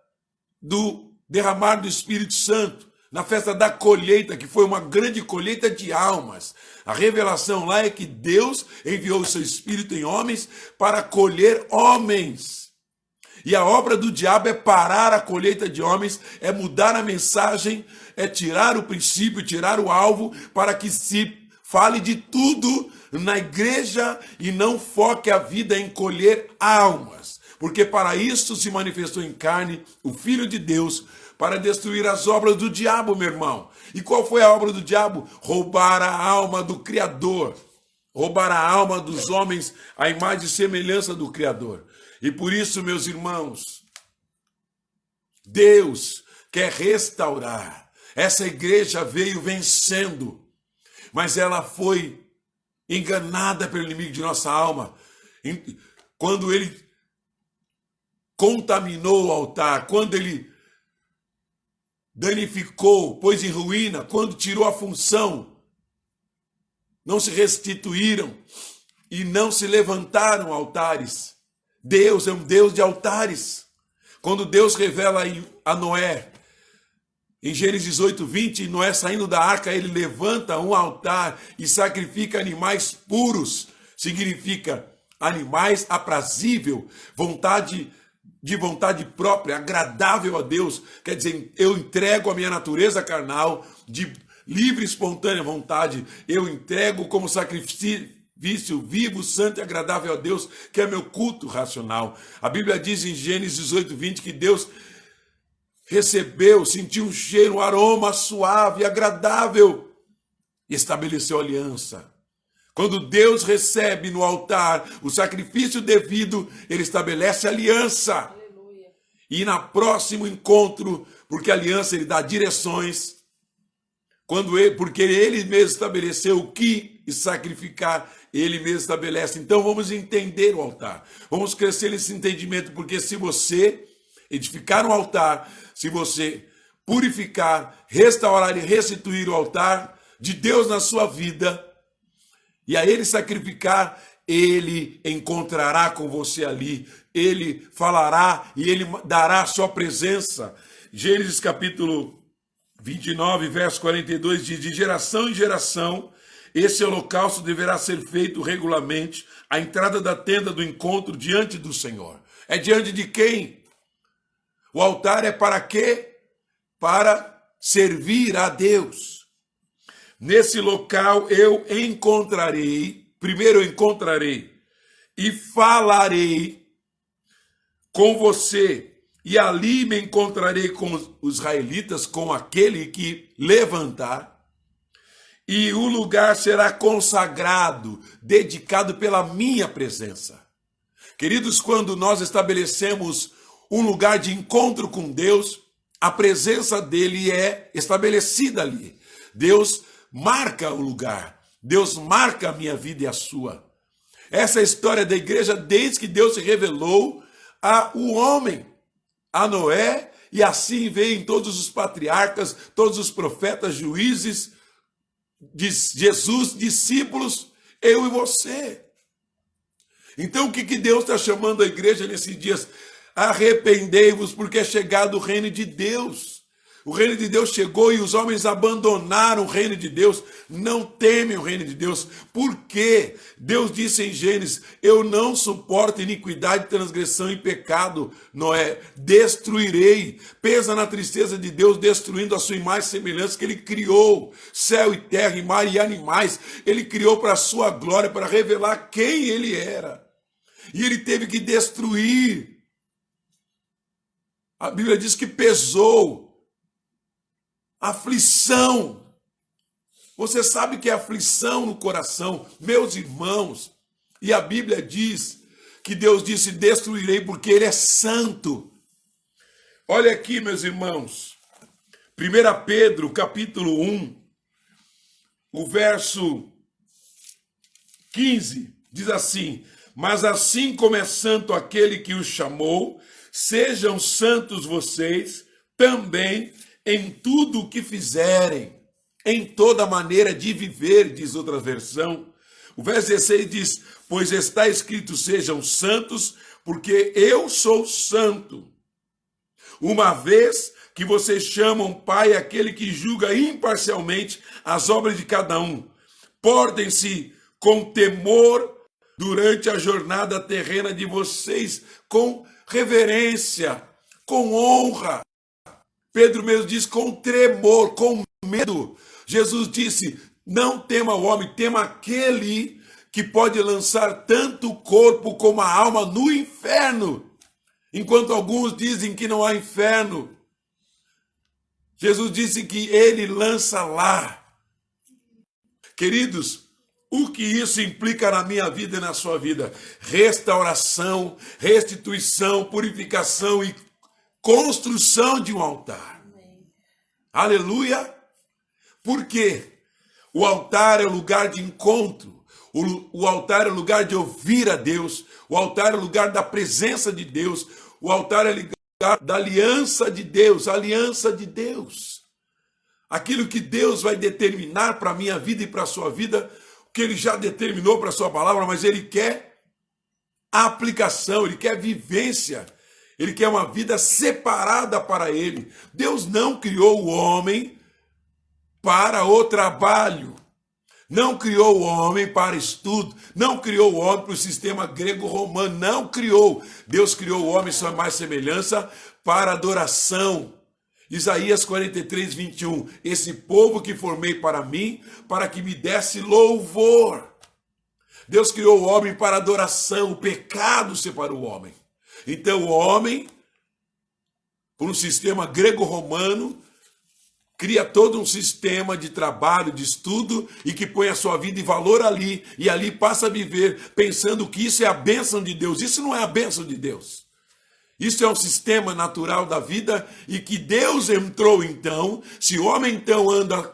do derramar do Espírito Santo, na festa da colheita, que foi uma grande colheita de almas. A revelação lá é que Deus enviou o seu Espírito em homens para colher homens. E a obra do diabo é parar a colheita de homens, é mudar a mensagem, é tirar o princípio, tirar o alvo, para que se fale de tudo na igreja e não foque a vida em colher almas. Porque para isso se manifestou em carne o Filho de Deus, para destruir as obras do diabo, meu irmão. E qual foi a obra do diabo? Roubar a alma do Criador. Roubar a alma dos homens, a imagem e semelhança do Criador. E por isso, meus irmãos, Deus quer restaurar. Essa igreja veio vencendo, mas ela foi enganada pelo inimigo de nossa alma. Quando ele contaminou o altar, quando ele danificou, pôs em ruína, quando tirou a função, não se restituíram e não se levantaram altares. Deus é um Deus de altares. Quando Deus revela a Noé, em Gênesis 8:20, Noé saindo da arca, ele levanta um altar e sacrifica animais puros. Significa animais aprazível, de vontade própria, agradável a Deus. Quer dizer, eu entrego a minha natureza carnal, de livre e espontânea vontade, eu entrego como sacrifício vivo, santo e agradável a Deus, que é meu culto racional. A Bíblia diz em Gênesis 8:20 que Deus recebeu, sentiu um cheiro, um aroma suave, agradável. estabeleceu aliança. Quando Deus recebe no altar o sacrifício devido, ele estabelece aliança. Aleluia. E na próximo encontro, porque a aliança ele dá direções, porque ele mesmo estabeleceu o que sacrificar, ele mesmo estabelece. Então vamos entender o altar. Vamos crescer nesse entendimento, porque se você edificar um altar, se você purificar, restaurar e restituir o altar de Deus na sua vida, e a ele sacrificar, ele encontrará com você ali, ele falará e ele dará a sua presença. Gênesis capítulo 29, verso 42 diz: de geração em geração, esse holocausto deverá ser feito regularmente, à entrada da tenda do encontro diante do Senhor. É diante de quem? O altar é para quê? Para servir a Deus. Nesse local primeiro eu encontrarei e falarei com você, e ali me encontrarei com os israelitas, com aquele que levantar, e o lugar será consagrado, dedicado pela minha presença. Queridos, quando nós estabelecemos um lugar de encontro com Deus, a presença dele é estabelecida ali. Deus marca o lugar. Deus marca a minha vida e a sua. Essa é a história da igreja desde que Deus se revelou ao homem, a Noé, e assim vem todos os patriarcas, todos os profetas, juízes, de Jesus, discípulos, eu e você. Então o que Deus está chamando a igreja nesses dias? Arrependei-vos, porque é chegado o reino de Deus. O reino de Deus chegou e os homens abandonaram o reino de Deus, não temem o reino de Deus. Por quê? Deus disse em Gênesis: eu não suporto iniquidade, transgressão e pecado, Noé, destruirei. Pensa na tristeza de Deus destruindo a sua imagem e semelhança que ele criou, céu e terra, e mar e animais. Ele criou para a sua glória, para revelar quem ele era. E ele teve que destruir. A Bíblia diz que pesou. Aflição. Você sabe que é aflição no coração, meus irmãos. E a Bíblia diz que Deus disse: destruirei, porque ele é santo. Olha aqui, meus irmãos. 1 Pedro, capítulo 1, o verso 15, diz assim: mas assim como é santo aquele que os chamou, sejam santos vocês também em tudo o que fizerem, em toda maneira de viver, diz outra versão. O verso 16 diz: pois está escrito, sejam santos, porque eu sou santo. Uma vez que vocês chamam Pai aquele que julga imparcialmente as obras de cada um, portem-se com temor durante a jornada terrena de vocês, com reverência, com honra. Pedro mesmo diz: com tremor, com medo. Jesus disse: não tema o homem, tema aquele que pode lançar tanto o corpo como a alma no inferno. Enquanto alguns dizem que não há inferno, Jesus disse que ele lança lá. Queridos, o que isso implica na minha vida e na sua vida? Restauração, restituição, purificação e construção de um altar. Amém. Aleluia! Por quê? O altar é o lugar de encontro. O altar é o lugar de ouvir a Deus. O altar é o lugar da presença de Deus. O altar é o lugar da aliança de Deus. A aliança de Deus. Aquilo que Deus vai determinar para a minha vida e para a sua vida, o que ele já determinou para a sua palavra, mas ele quer a aplicação, ele quer vivência. Ele quer uma vida separada para ele. Deus não criou o homem para o trabalho. Não criou o homem para estudo. Não criou o homem para o sistema grego-romano. Não criou. Deus criou o homem, sua mais semelhança, para adoração. Isaías 43, 21. Esse povo que formei para mim, para que me desse louvor. Deus criou o homem para adoração. O pecado separou o homem. Então o homem, por um sistema grego-romano, cria todo um sistema de trabalho, de estudo, e que põe a sua vida em valor ali, e ali passa a viver pensando que isso é a bênção de Deus. Isso não é a bênção de Deus. Isso é um sistema natural da vida, e que Deus entrou então, se o homem então anda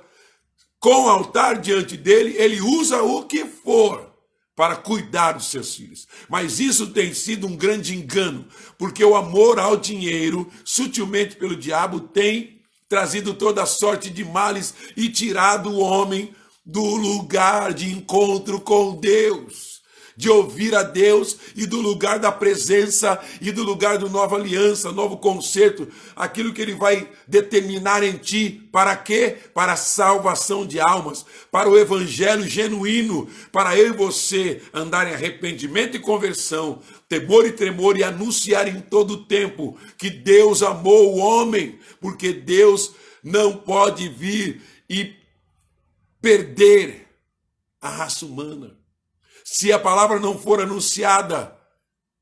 com o altar diante dele, ele usa o que for para cuidar dos seus filhos. Mas isso tem sido um grande engano, porque o amor ao dinheiro, sutilmente pelo diabo, tem trazido toda sorte de males e tirado o homem do lugar de encontro com Deus, de ouvir a Deus, e do lugar da presença, e do lugar do nova aliança, novo concerto, aquilo que ele vai determinar em ti. Para quê? Para a salvação de almas, para o evangelho genuíno, para eu e você andar em arrependimento e conversão, temor e tremor, e anunciar em todo o tempo que Deus amou o homem, porque Deus não pode vir e perder a raça humana. Se a palavra não for anunciada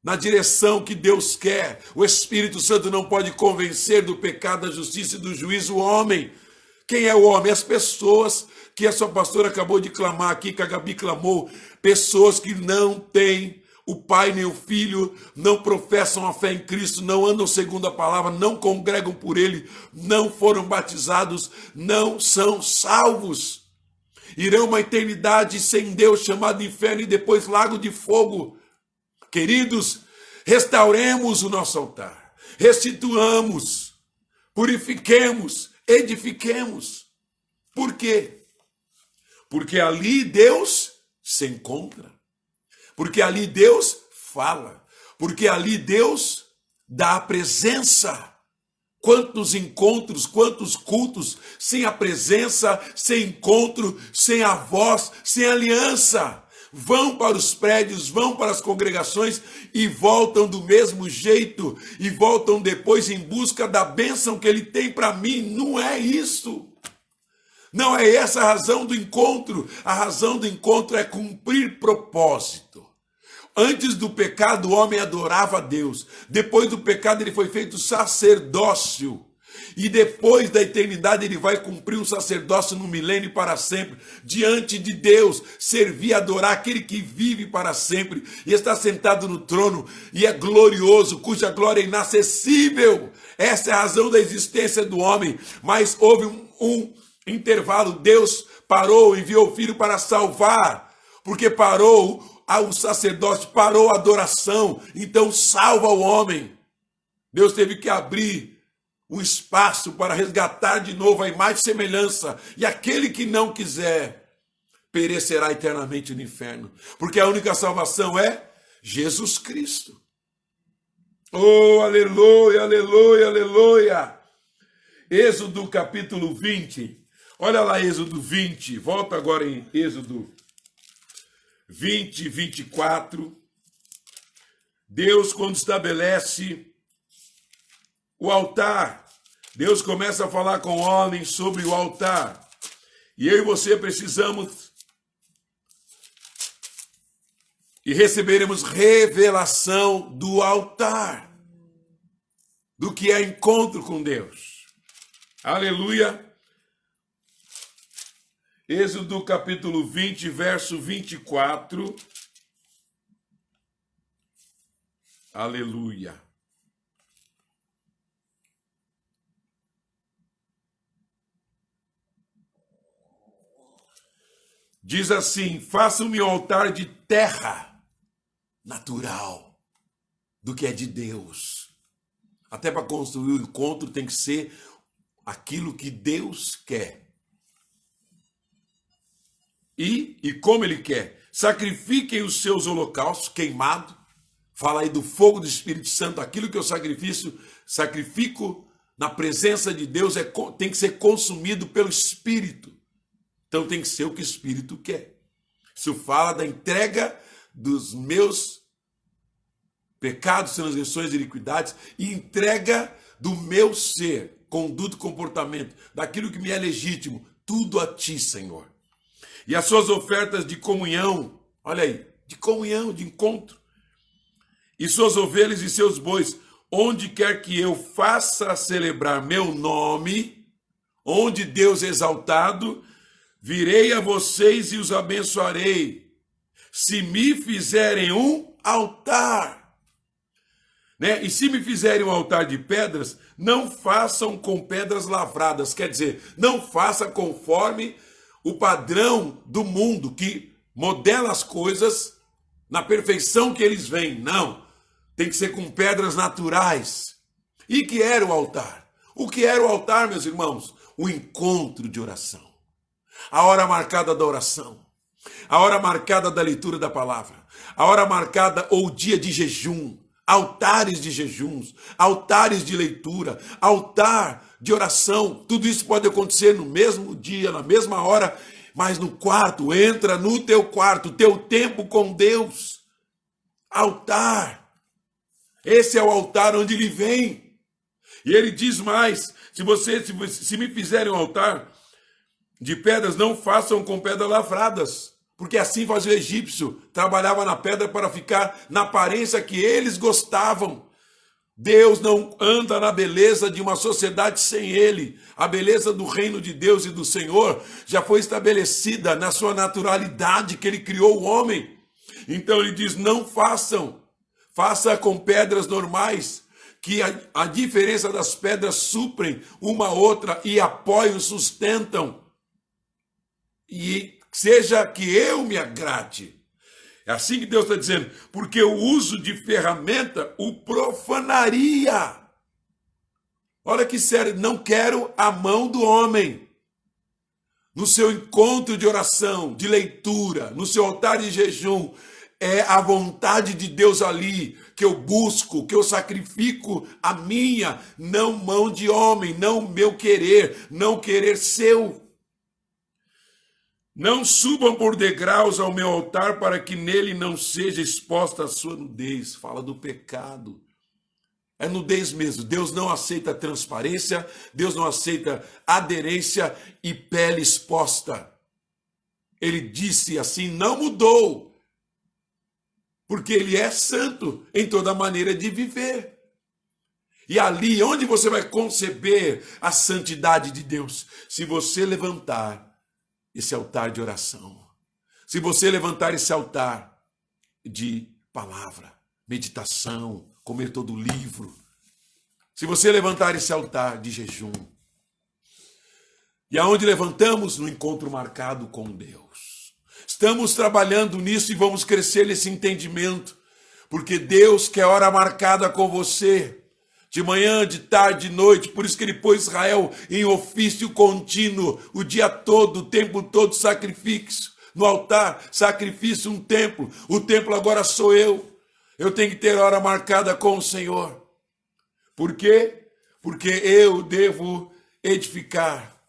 na direção que Deus quer, o Espírito Santo não pode convencer do pecado, da justiça e do juízo o homem. Quem é o homem? As pessoas que a sua pastora acabou de clamar aqui, que a Gabi clamou, pessoas que não têm o Pai nem o Filho, não professam a fé em Cristo, não andam segundo a palavra, não congregam por Ele, não foram batizados, não são salvos. Irão uma eternidade sem Deus, chamado inferno, e depois lago de fogo. Queridos, restauremos o nosso altar, restituamos, purifiquemos, edifiquemos. Por quê? Porque ali Deus se encontra, porque ali Deus fala, porque ali Deus dá a presença. Quantos encontros, quantos cultos, sem a presença, sem encontro, sem a voz, sem aliança. Vão para os prédios, vão para as congregações e voltam do mesmo jeito, e voltam depois em busca da bênção que ele tem para mim. Não é isso. Não é essa a razão do encontro. A razão do encontro é cumprir propósito. Antes do pecado, o homem adorava a Deus. Depois do pecado, ele foi feito sacerdócio. E depois da eternidade, ele vai cumprir um sacerdócio no milênio para sempre, diante de Deus, servir e adorar aquele que vive para sempre, e está sentado no trono, e é glorioso, cuja glória é inacessível. Essa é a razão da existência do homem. Mas houve um intervalo. Deus parou, enviou o Filho para salvar, porque parou o sacerdócio, parou a adoração, então salva o homem. Deus teve que abrir um espaço para resgatar de novo a imagem e semelhança, e aquele que não quiser perecerá eternamente no inferno, porque a única salvação é Jesus Cristo. Oh, aleluia, aleluia, aleluia. Êxodo capítulo 20, olha lá Êxodo 20, volta agora em Êxodo 20, 24, Deus, quando estabelece o altar, Deus começa a falar com o homem sobre o altar. E eu e você precisamos e receberemos revelação do altar, do que é encontro com Deus. Aleluia. Êxodo capítulo 20, verso 24. Aleluia. Diz assim: façam-me um altar de terra natural, do que é de Deus. Até para construir o encontro tem que ser aquilo que Deus quer. E como ele quer? Sacrifiquem os seus holocaustos queimados. Fala aí do fogo do Espírito Santo. Aquilo que eu sacrifico na presença de Deus tem que ser consumido pelo Espírito. Então tem que ser o que o Espírito quer. Isso fala da entrega dos meus pecados, transgressões e iniquidades, e entrega do meu ser, conduta e comportamento, daquilo que me é legítimo, tudo a ti, Senhor. E as suas ofertas de comunhão, olha aí, de comunhão, de encontro, e suas ovelhas e seus bois, onde quer que eu faça celebrar meu nome, onde Deus é exaltado, virei a vocês e os abençoarei, se me fizerem um altar. Né? E se me fizerem um altar de pedras, não façam com pedras lavradas. Quer dizer, não faça conforme o padrão do mundo, que modela as coisas na perfeição que eles veem. Não, tem que ser com pedras naturais. E que era o altar? O que era o altar, meus irmãos? O encontro de oração. A hora marcada da oração. A hora marcada da leitura da palavra. A hora marcada ou dia de jejum. Altares de jejuns. Altares de leitura. Altar de oração. Tudo isso pode acontecer no mesmo dia, na mesma hora. Mas no quarto, entra no teu quarto, teu tempo com Deus. Altar. Esse é o altar onde ele vem. E ele diz mais, se me fizerem um altar de pedras, não façam com pedras lavradas, porque assim fazia o egípcio, trabalhava na pedra para ficar na aparência que eles gostavam. Deus não anda na beleza de uma sociedade sem ele. A beleza do reino de Deus e do Senhor já foi estabelecida na sua naturalidade que ele criou o homem. Então ele diz, não façam, faça com pedras normais, que a diferença das pedras suprem uma outra e apoiam, sustentam. E seja que eu me agrade. É assim que Deus está dizendo, porque o uso de ferramenta o profanaria. Olha que sério, não quero a mão do homem. No seu encontro de oração, de leitura, no seu altar de jejum, é a vontade de Deus ali que eu busco, que eu sacrifico a minha, não mão de homem, não meu querer, não querer seu. Não subam por degraus ao meu altar para que nele não seja exposta a sua nudez. Fala do pecado. É nudez mesmo. Deus não aceita transparência, Deus não aceita aderência e pele exposta. Ele disse assim, não mudou. Porque ele é santo em toda maneira de viver. E ali, onde você vai conceber a santidade de Deus? Se você levantar esse altar de oração. Se você levantar esse altar de palavra, meditação, comer todo o livro. Se você levantar esse altar de jejum. E aonde levantamos? No encontro marcado com Deus. Estamos trabalhando nisso e vamos crescer nesse entendimento, porque Deus quer hora marcada com você, de manhã, de tarde, de noite, por isso que ele pôs Israel em ofício contínuo, o dia todo, o tempo todo, sacrifício, no altar, sacrifício, um templo, o templo agora sou eu tenho que ter hora marcada com o Senhor. Por quê? Porque eu devo edificar.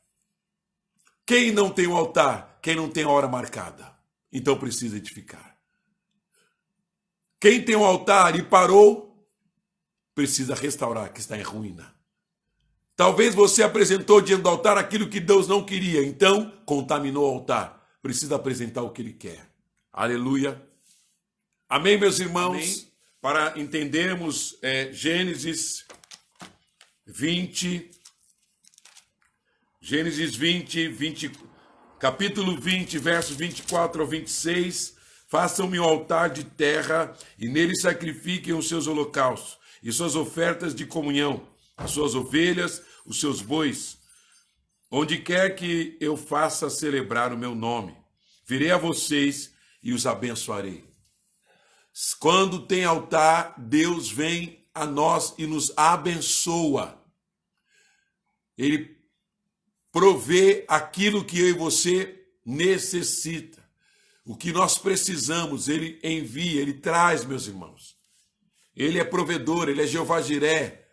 Quem não tem um altar? Quem não tem hora marcada. Então precisa edificar. Quem tem um altar e parou, precisa restaurar, que está em ruína. Talvez você apresentou diante do altar aquilo que Deus não queria, então contaminou o altar. Precisa apresentar o que ele quer. Aleluia. Amém, meus irmãos? Amém. Para entendermos Gênesis 20, capítulo 20, versos 24 ao 26, façam-me um altar de terra e nele sacrifiquem os seus holocaustos e suas ofertas de comunhão, as suas ovelhas, os seus bois, onde quer que eu faça celebrar o meu nome. Virei a vocês e os abençoarei. Quando tem altar, Deus vem a nós e nos abençoa. Ele provê aquilo que eu e você necessita. O que nós precisamos, ele envia, ele traz, meus irmãos. Ele é provedor, ele é Jeová Jiré.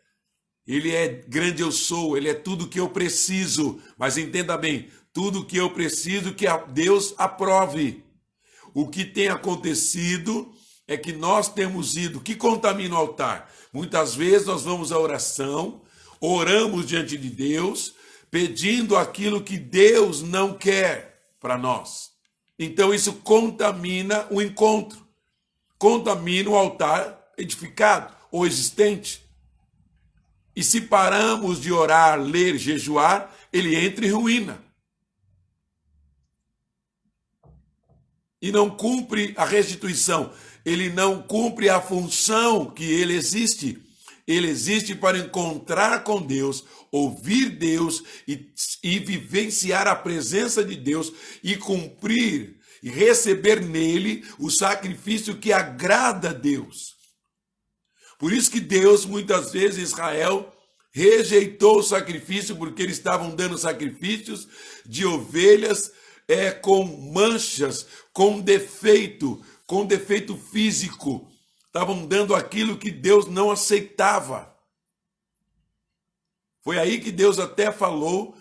Ele é grande eu sou, ele é tudo que eu preciso. Mas entenda bem, tudo que eu preciso que Deus aprove. O que tem acontecido é que nós temos ido, que contamina o altar. Muitas vezes nós vamos à oração, oramos diante de Deus, pedindo aquilo que Deus não quer para nós. Então isso contamina o encontro, contamina o altar edificado ou existente. E se paramos de orar, ler, jejuar, ele entra em ruína. E não cumpre a restituição. Ele não cumpre a função que ele existe. Ele existe para encontrar com Deus, ouvir Deus e vivenciar a presença de Deus e cumprir e receber nele o sacrifício que agrada a Deus. Por isso que Deus, muitas vezes, Israel rejeitou o sacrifício, porque eles estavam dando sacrifícios de ovelhas com manchas, com defeito físico. Estavam dando aquilo que Deus não aceitava. Foi aí que Deus até falou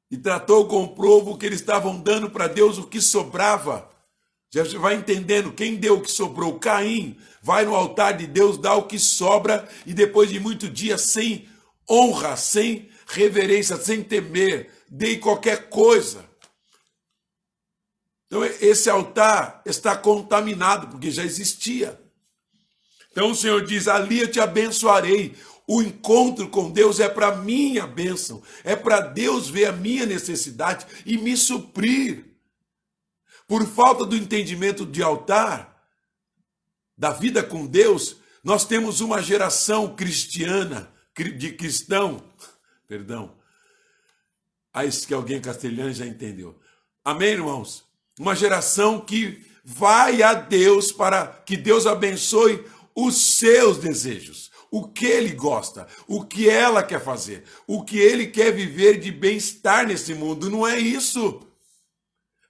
e tratou com o povo que eles estavam dando para Deus o que sobrava. Já vai entendendo, quem deu o que sobrou? Caim vai no altar de Deus, dá o que sobra e depois de muito dia sem honra, sem reverência, sem temer, dei qualquer coisa. Então esse altar está contaminado, porque já existia. Então o Senhor diz, ali eu te abençoarei. O encontro com Deus é para minha bênção, é para Deus ver a minha necessidade e me suprir. Por falta do entendimento de altar, da vida com Deus, nós temos uma geração cristiana, de cristão, que alguém castelhano já entendeu. Amém, irmãos? Uma geração que vai a Deus para que Deus abençoe os seus desejos, o que ele gosta, o que ela quer fazer, o que ele quer viver de bem-estar nesse mundo. Não é isso.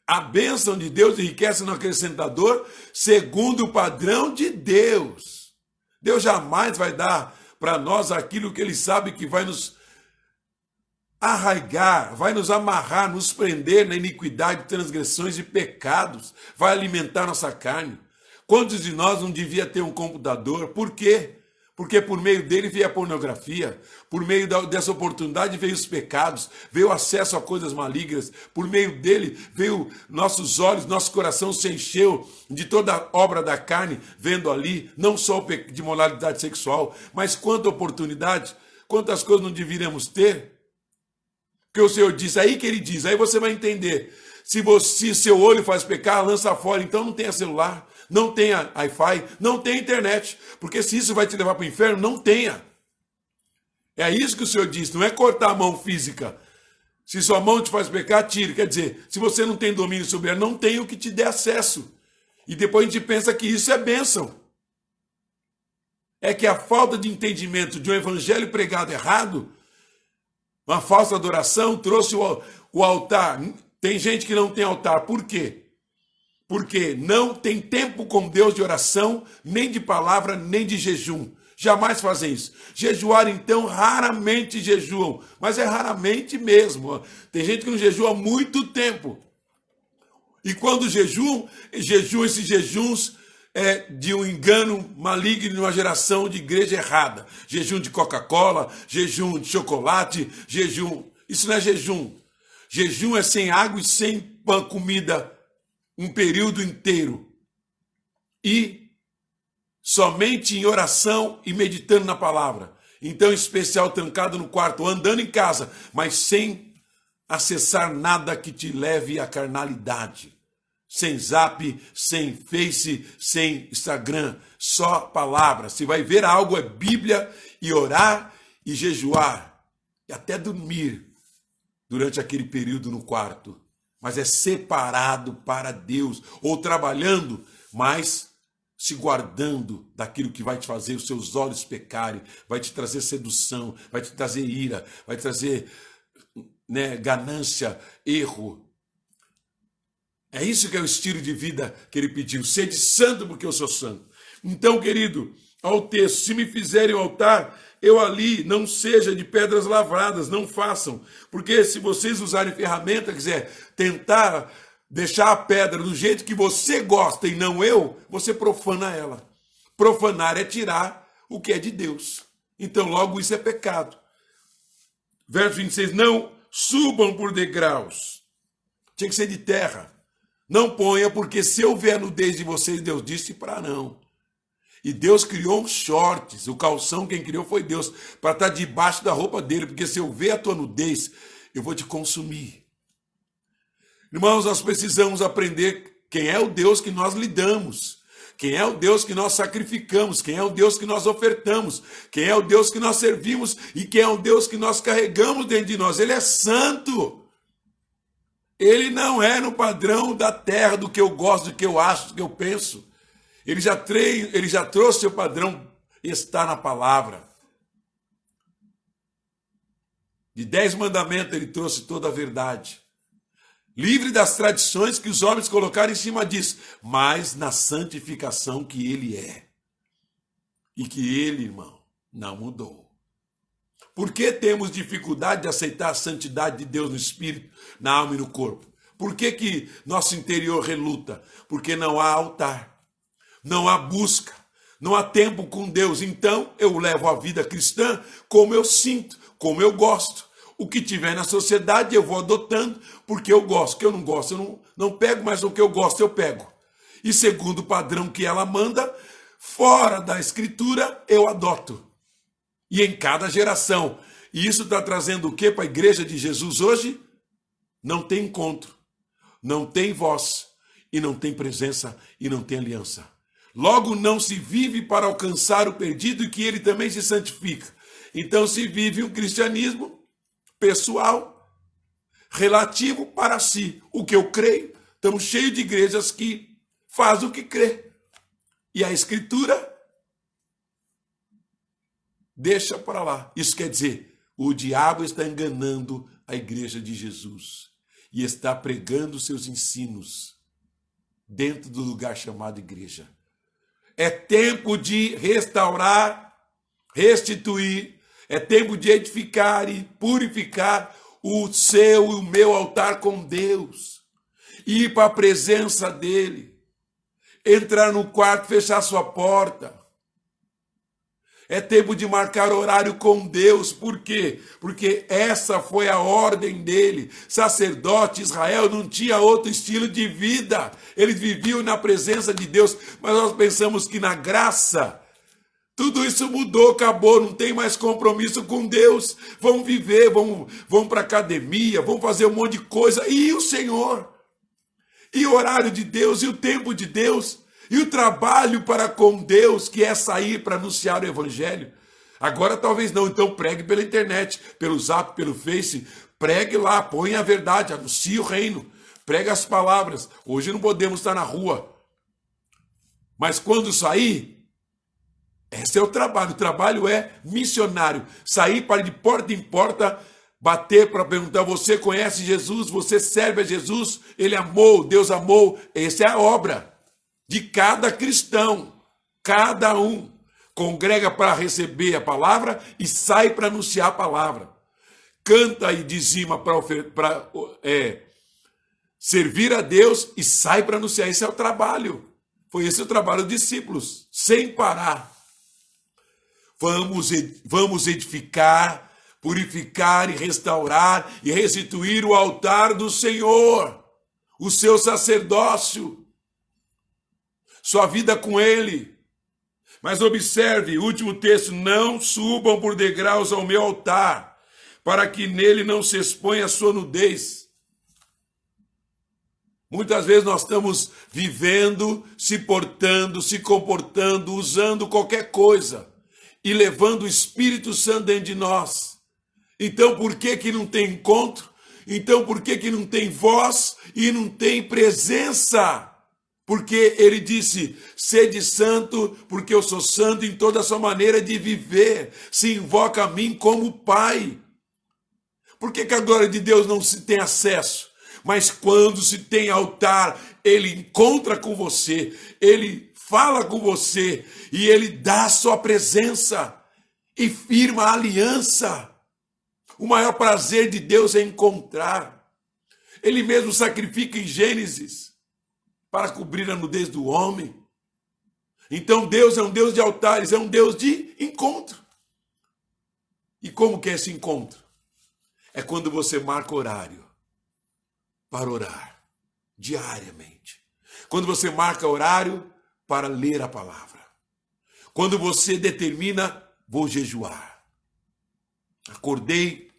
A bênção de Deus enriquece no acrescentador segundo o padrão de Deus. Deus jamais vai dar para nós aquilo que ele sabe que vai nos arraigar, vai nos amarrar, nos prender na iniquidade, transgressões e pecados, vai alimentar nossa carne. Quantos de nós não devia ter um computador? Por quê? Porque por meio dele veio a pornografia, por meio dessa oportunidade veio os pecados, veio o acesso a coisas malignas, por meio dele veio nossos olhos, nosso coração se encheu de toda a obra da carne, vendo ali, não só de moralidade sexual, mas quanta oportunidade, quantas coisas não deveríamos ter. Porque o Senhor diz, aí que ele diz, aí você vai entender, se seu olho faz pecar, lança fora, então não tenha celular, não tenha Wi-Fi, não tenha internet, porque se isso vai te levar para o inferno, não tenha. É isso que o Senhor diz, não é cortar a mão física. Se sua mão te faz pecar, tire. Quer dizer, se você não tem domínio sobre ela, não tem o que te dê acesso. E depois a gente pensa que isso é bênção. É que a falta de entendimento de um evangelho pregado errado, uma falsa adoração, trouxe o altar. Tem gente que não tem altar. Por quê? Porque não tem tempo com Deus de oração, nem de palavra, nem de jejum. Jamais fazem isso. Jejuar, então, raramente jejuam. Mas é raramente mesmo. Tem gente que não jejua há muito tempo. E quando jejuam esses jejuns de um engano maligno de uma geração de igreja errada. Jejum de Coca-Cola, jejum de chocolate, jejum. Isso não é jejum. Jejum é sem água e sem comida um período inteiro. E somente em oração e meditando na palavra. Então, em especial, trancado no quarto, andando em casa, mas sem acessar nada que te leve à carnalidade. Sem Zap, sem Face, sem Instagram, só palavra. Se vai ver algo, é Bíblia, e orar e jejuar. E até dormir durante aquele período no quarto. Mas é separado para Deus, ou trabalhando, mas se guardando daquilo que vai te fazer os seus olhos pecarem, vai te trazer sedução, vai te trazer ira, vai te trazer ganância, erro. É isso que é o estilo de vida que ele pediu, sede santo porque eu sou santo. Então, querido, ao texto, se me fizerem o altar, eu ali não seja de pedras lavradas, não façam. Porque se vocês usarem ferramenta, quiser tentar deixar a pedra do jeito que você gosta e não eu, você profana ela. Profanar é tirar o que é de Deus. Então logo isso é pecado. Verso 26, não subam por degraus. Tinha que ser de terra. Não ponha, porque se eu ver a nudez de vocês, Deus disse para não. E Deus criou uns shorts, o calção quem criou foi Deus, para estar debaixo da roupa dele, porque se eu ver a tua nudez, eu vou te consumir. Irmãos, nós precisamos aprender quem é o Deus que nós lidamos, quem é o Deus que nós sacrificamos, quem é o Deus que nós ofertamos, quem é o Deus que nós servimos e quem é o Deus que nós carregamos dentro de nós. Ele é santo. Ele não é no padrão da terra, do que eu gosto, do que eu acho, do que eu penso. Ele já trouxe o padrão, está na palavra. De 10 mandamentos ele trouxe toda a verdade. Livre das tradições que os homens colocaram em cima disso, mas na santificação que ele é. E que ele, irmão, não mudou. Por que temos dificuldade de aceitar a santidade de Deus no espírito, na alma e no corpo? Por que nosso interior reluta? Porque não há altar, não há busca, não há tempo com Deus. Então eu levo a vida cristã como eu sinto, como eu gosto. O que tiver na sociedade eu vou adotando porque eu gosto. O que eu não gosto, eu não pego, mas o que eu gosto eu pego. E segundo o padrão que ela manda, fora da escritura, eu adoto. E em cada geração. E isso está trazendo o que para a igreja de Jesus hoje? Não tem encontro, não tem voz, e não tem presença, e não tem aliança. Logo não se vive para alcançar o perdido e que ele também se santifica. Então se vive um cristianismo pessoal, relativo para si. O que eu creio, estamos cheios de igrejas que fazem o que crê. E a escritura deixa para lá. Isso quer dizer, o diabo está enganando a igreja de Jesus e está pregando seus ensinos dentro do lugar chamado igreja. É tempo de restaurar, restituir, é tempo de edificar e purificar o seu e o meu altar com Deus. Ir para a presença dele. Entrar no quarto, fechar sua porta. É tempo de marcar horário com Deus. Por quê? Porque essa foi a ordem dele. Sacerdote, Israel não tinha outro estilo de vida. Eles viviam na presença de Deus. Mas nós pensamos que na graça tudo isso mudou, acabou, não tem mais compromisso com Deus. Vão viver, vão para a academia, vão fazer um monte de coisa. E o Senhor? E o horário de Deus? E o tempo de Deus? E o trabalho para com Deus, que é sair para anunciar o Evangelho? Agora talvez não, então pregue pela internet, pelo Zap, pelo Face. Pregue lá, põe a verdade, anuncie o reino. Pregue as palavras. Hoje não podemos estar na rua. Mas quando sair, esse é o trabalho é missionário, sair para de porta em porta, bater para perguntar, você conhece Jesus, você serve a Jesus, ele amou, Deus amou, essa é a obra de cada cristão, cada um, congrega para receber a palavra e sai para anunciar a palavra, canta e dizima para servir a Deus e sai para anunciar, esse é o trabalho, foi esse o trabalho dos discípulos, sem parar. Vamos edificar, purificar e restaurar e restituir o altar do Senhor, o seu sacerdócio, sua vida com ele. Mas observe, último texto, não subam por degraus ao meu altar, para que nele não se exponha a sua nudez. Muitas vezes nós estamos vivendo, se portando, se comportando, usando qualquer coisa e levando o Espírito Santo dentro de nós. Então por que não tem encontro? Então por que não tem voz e não tem presença? Porque ele disse, sede santo, porque eu sou santo em toda a sua maneira de viver. Se invoca a mim como Pai. Por que a glória de Deus não se tem acesso? Mas quando se tem altar, ele encontra com você, ele fala com você e ele dá a sua presença e firma a aliança. O maior prazer de Deus é encontrar. Ele mesmo sacrifica em Gênesis para cobrir a nudez do homem. Então Deus é um Deus de altares, é um Deus de encontro. E como que é esse encontro? É quando você marca horário para orar diariamente. Quando você marca horário para ler a palavra. Quando você determina, vou jejuar. Acordei,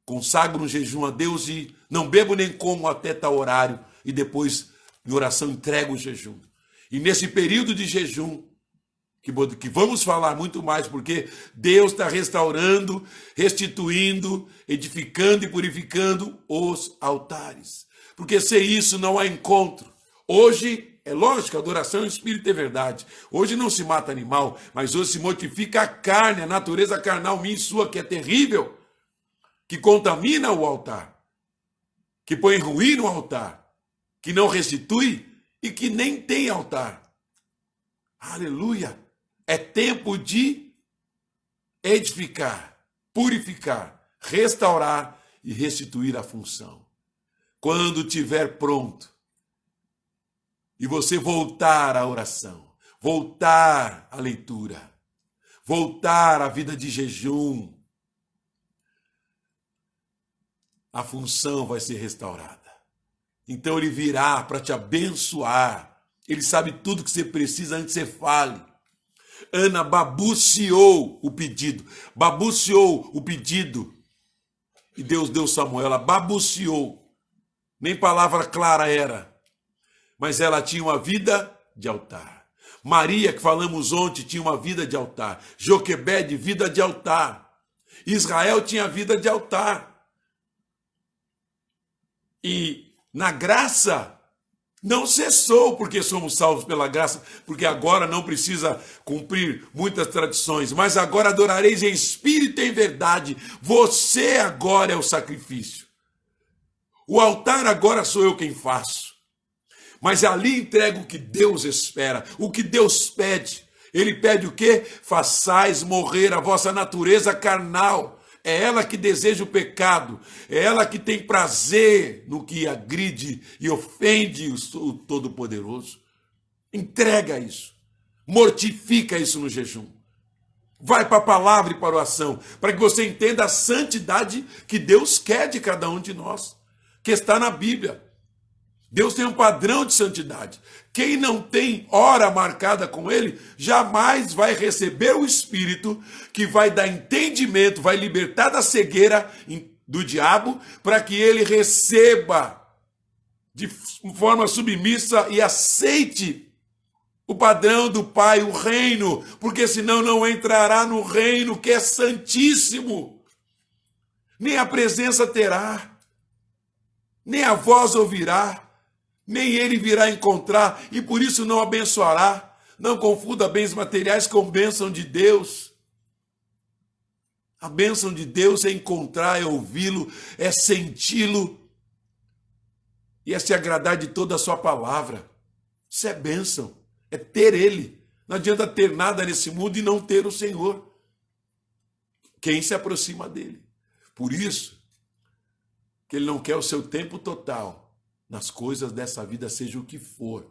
consagro um jejum a Deus e não bebo nem como até tal horário. E depois, em oração, entrego o jejum. E nesse período de jejum, que vamos falar muito mais, porque Deus está restaurando, restituindo, edificando e purificando os altares. Porque sem isso não há encontro. Hoje, é lógico, a adoração em espírito é verdade. Hoje não se mata animal, mas hoje se mortifica a carne, a natureza carnal minha e sua, que é terrível, que contamina o altar, que põe ruim no altar, que não restitui e que nem tem altar. Aleluia! É tempo de edificar, purificar, restaurar e restituir a função. Quando estiver pronto e você voltar à oração, voltar à leitura, voltar à vida de jejum, a função vai ser restaurada. Então ele virá para te abençoar. Ele sabe tudo que você precisa antes que você fale. Ana babuciou o pedido. Babuciou o pedido. E Deus deu Samuel. Ela babuciou. Nem palavra clara era. Mas ela tinha uma vida de altar. Maria, que falamos ontem, tinha uma vida de altar. Joquebede, vida de altar. Israel tinha vida de altar. E na graça não cessou, porque somos salvos pela graça, porque agora não precisa cumprir muitas tradições, mas agora adorareis em espírito e em verdade. Você agora é o sacrifício. O altar agora sou eu quem faço. Mas ali entrego o que Deus espera, o que Deus pede. Ele pede o quê? Façais morrer a vossa natureza carnal. É ela que deseja o pecado, é ela que tem prazer no que agride e ofende o Todo-Poderoso. Entrega isso, mortifica isso no jejum. Vai para a palavra e para a oração, para que você entenda a santidade que Deus quer de cada um de nós, que está na Bíblia. Deus tem um padrão de santidade. Quem não tem hora marcada com ele, jamais vai receber o Espírito que vai dar entendimento, vai libertar da cegueira do diabo, para que ele receba de forma submissa e aceite o padrão do Pai, o reino, porque senão não entrará no reino que é santíssimo. Nem a presença terá, nem a voz ouvirá, nem ele virá encontrar, e por isso não abençoará. Não confunda bens materiais com bênção de Deus. A bênção de Deus é encontrar, é ouvi-lo, é senti-lo, e é se agradar de toda a sua palavra. Isso é bênção, é ter ele. Não adianta ter nada nesse mundo e não ter o Senhor. Quem se aproxima dele? Por isso que ele não quer o seu tempo total nas coisas dessa vida, seja o que for.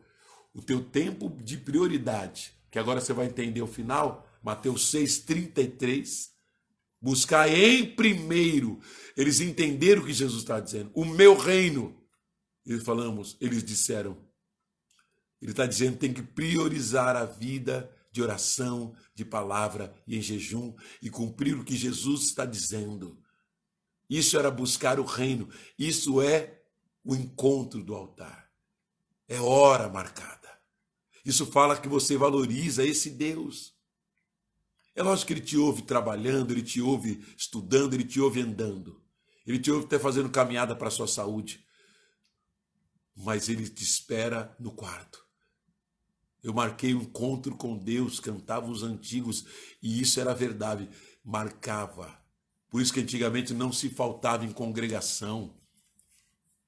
O teu tempo de prioridade, que agora você vai entender o final, Mateus 6,33, buscar em primeiro. Eles entenderam o que Jesus está dizendo. O meu reino. Eles disseram. Ele está dizendo que tem que priorizar a vida de oração, de palavra e em jejum e cumprir o que Jesus está dizendo. Isso era buscar o reino. Isso é o encontro do altar. É hora marcada. Isso fala que você valoriza esse Deus. É lógico que ele te ouve trabalhando, ele te ouve estudando, ele te ouve andando. Ele te ouve até fazendo caminhada para a sua saúde. Mas ele te espera no quarto. Eu marquei um encontro com Deus, cantavam os antigos, e isso era verdade, marcava. Por isso que antigamente não se faltava em congregação.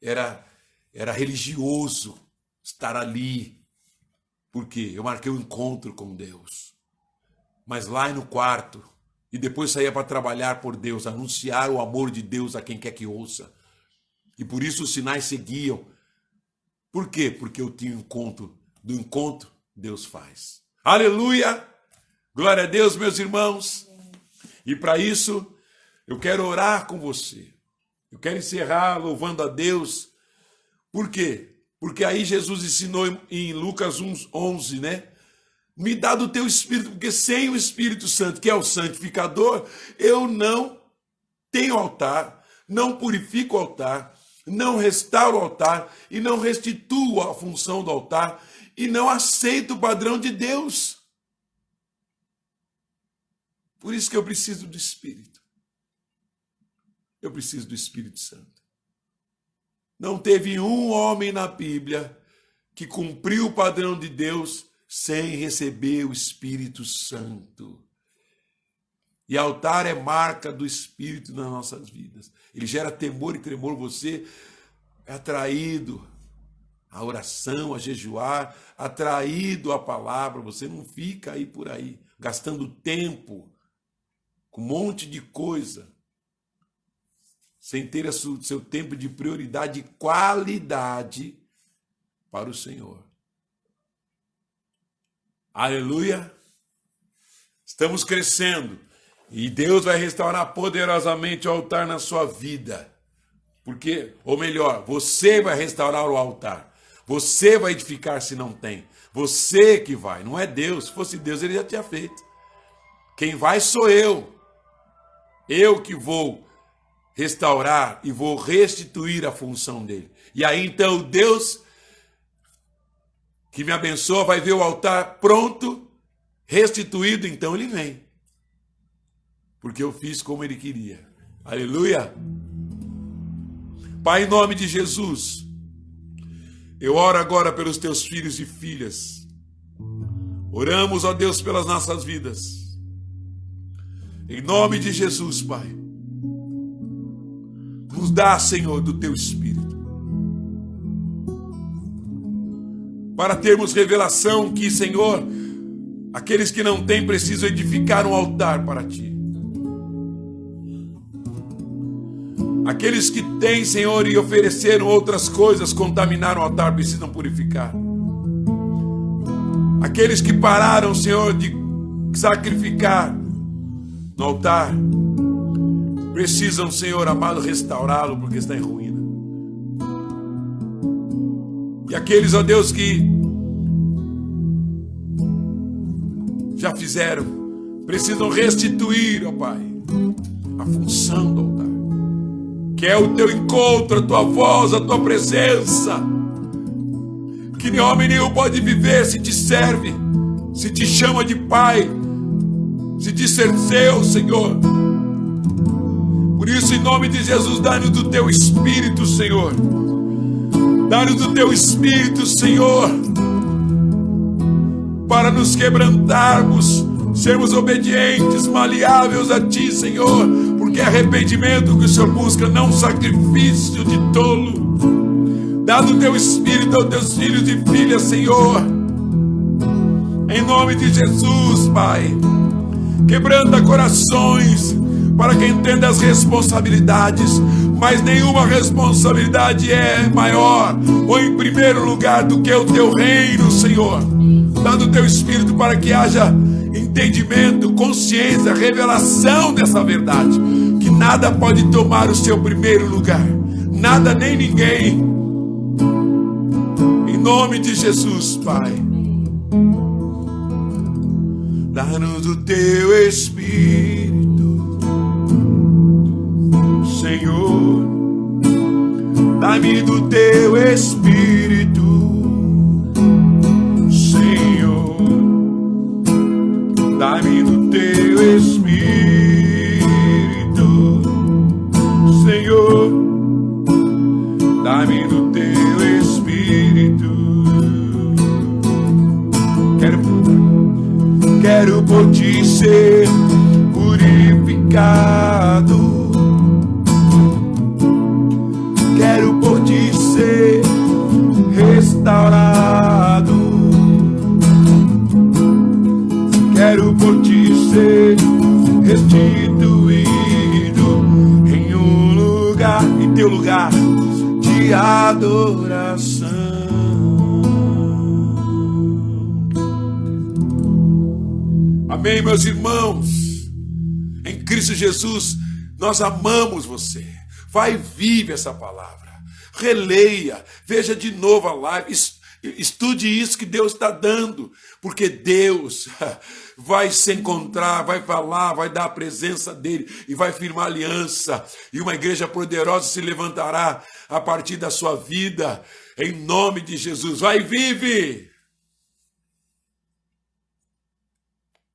Era religioso estar ali. Por quê? Eu marquei um encontro com Deus. Mas lá no quarto, e depois saía para trabalhar por Deus, anunciar o amor de Deus a quem quer que ouça. E por isso os sinais seguiam. Por quê? Porque eu tinha um encontro. Do encontro, Deus faz. Aleluia! Glória a Deus, meus irmãos. E para isso, eu quero orar com você. Eu quero encerrar louvando a Deus. Por quê? Porque aí Jesus ensinou em Lucas 11, né? Me dá do teu Espírito, porque sem o Espírito Santo, que é o santificador, eu não tenho altar, não purifico o altar, não restauro o altar e não restituo a função do altar e não aceito o padrão de Deus. Por isso que eu preciso do Espírito. Eu preciso do Espírito Santo. Não teve um homem na Bíblia que cumpriu o padrão de Deus sem receber o Espírito Santo. E altar é marca do Espírito nas nossas vidas. Ele gera temor e tremor. Você é atraído à oração, a jejuar, atraído à palavra. Você não fica aí por aí, gastando tempo com um monte de coisa, sem ter seu tempo de prioridade e qualidade para o Senhor. Aleluia! Estamos crescendo e Deus vai restaurar poderosamente o altar na sua vida. Porque, ou melhor, você vai restaurar o altar. Você vai edificar se não tem. Você que vai, não é Deus. Se fosse Deus, ele já tinha feito. Quem vai sou eu. Eu que vou restaurar e vou restituir a função dele. E aí então Deus que me abençoa vai ver o altar pronto, restituído, então ele vem. Porque eu fiz como ele queria. Aleluia! Pai, em nome de Jesus, eu oro agora pelos teus filhos e filhas. Oramos, ó Deus, pelas nossas vidas. Em nome de Jesus, Pai. Nos dá, Senhor, do teu Espírito. Para termos revelação que, Senhor, aqueles que não têm precisam edificar um altar para ti. Aqueles que têm, Senhor, e ofereceram outras coisas, contaminaram o altar, precisam purificar. Aqueles que pararam, Senhor, de sacrificar no altar, precisam, Senhor amado, restaurá-lo, porque está em ruína. E aqueles, ó Deus, que já fizeram, precisam restituir, ó Pai, a função do altar, que é o teu encontro, a tua voz, a tua presença, que nem homem nenhum pode viver se te serve, se te chama de Pai, se diz ser seu, Senhor. Por isso, em nome de Jesus, dá-nos do teu Espírito, Senhor. Dá-nos do teu Espírito, Senhor, para nos quebrantarmos, sermos obedientes, maleáveis a ti, Senhor, porque é arrependimento que o Senhor busca, não sacrifício de tolo. Dá do teu Espírito aos teus filhos e filhas, Senhor, em nome de Jesus, Pai. Quebranta corações para que entenda as responsabilidades, mas nenhuma responsabilidade é maior ou em primeiro lugar do que o teu reino, Senhor. Dá do teu Espírito para que haja entendimento, consciência, revelação dessa verdade, que nada pode tomar o seu primeiro lugar, nada nem ninguém. Em nome de Jesus, Pai. Dá-nos o teu Espírito, Senhor. Dá-me do teu Espírito, Senhor. Dá-me do teu Espírito, Senhor. Dá-me do teu Espírito. Quero por ti ser purificado. Quero por ti ser restaurado. Quero por ti ser restituído em um lugar, em teu lugar de adoração. Amém, meus irmãos? Em Cristo Jesus, nós amamos você. Vai, vive essa palavra. Releia, veja de novo a live. Estude isso que Deus está dando, porque Deus vai se encontrar, vai falar, vai dar a presença dele e vai firmar aliança. E uma igreja poderosa se levantará a partir da sua vida, em nome de Jesus. Vai, vive!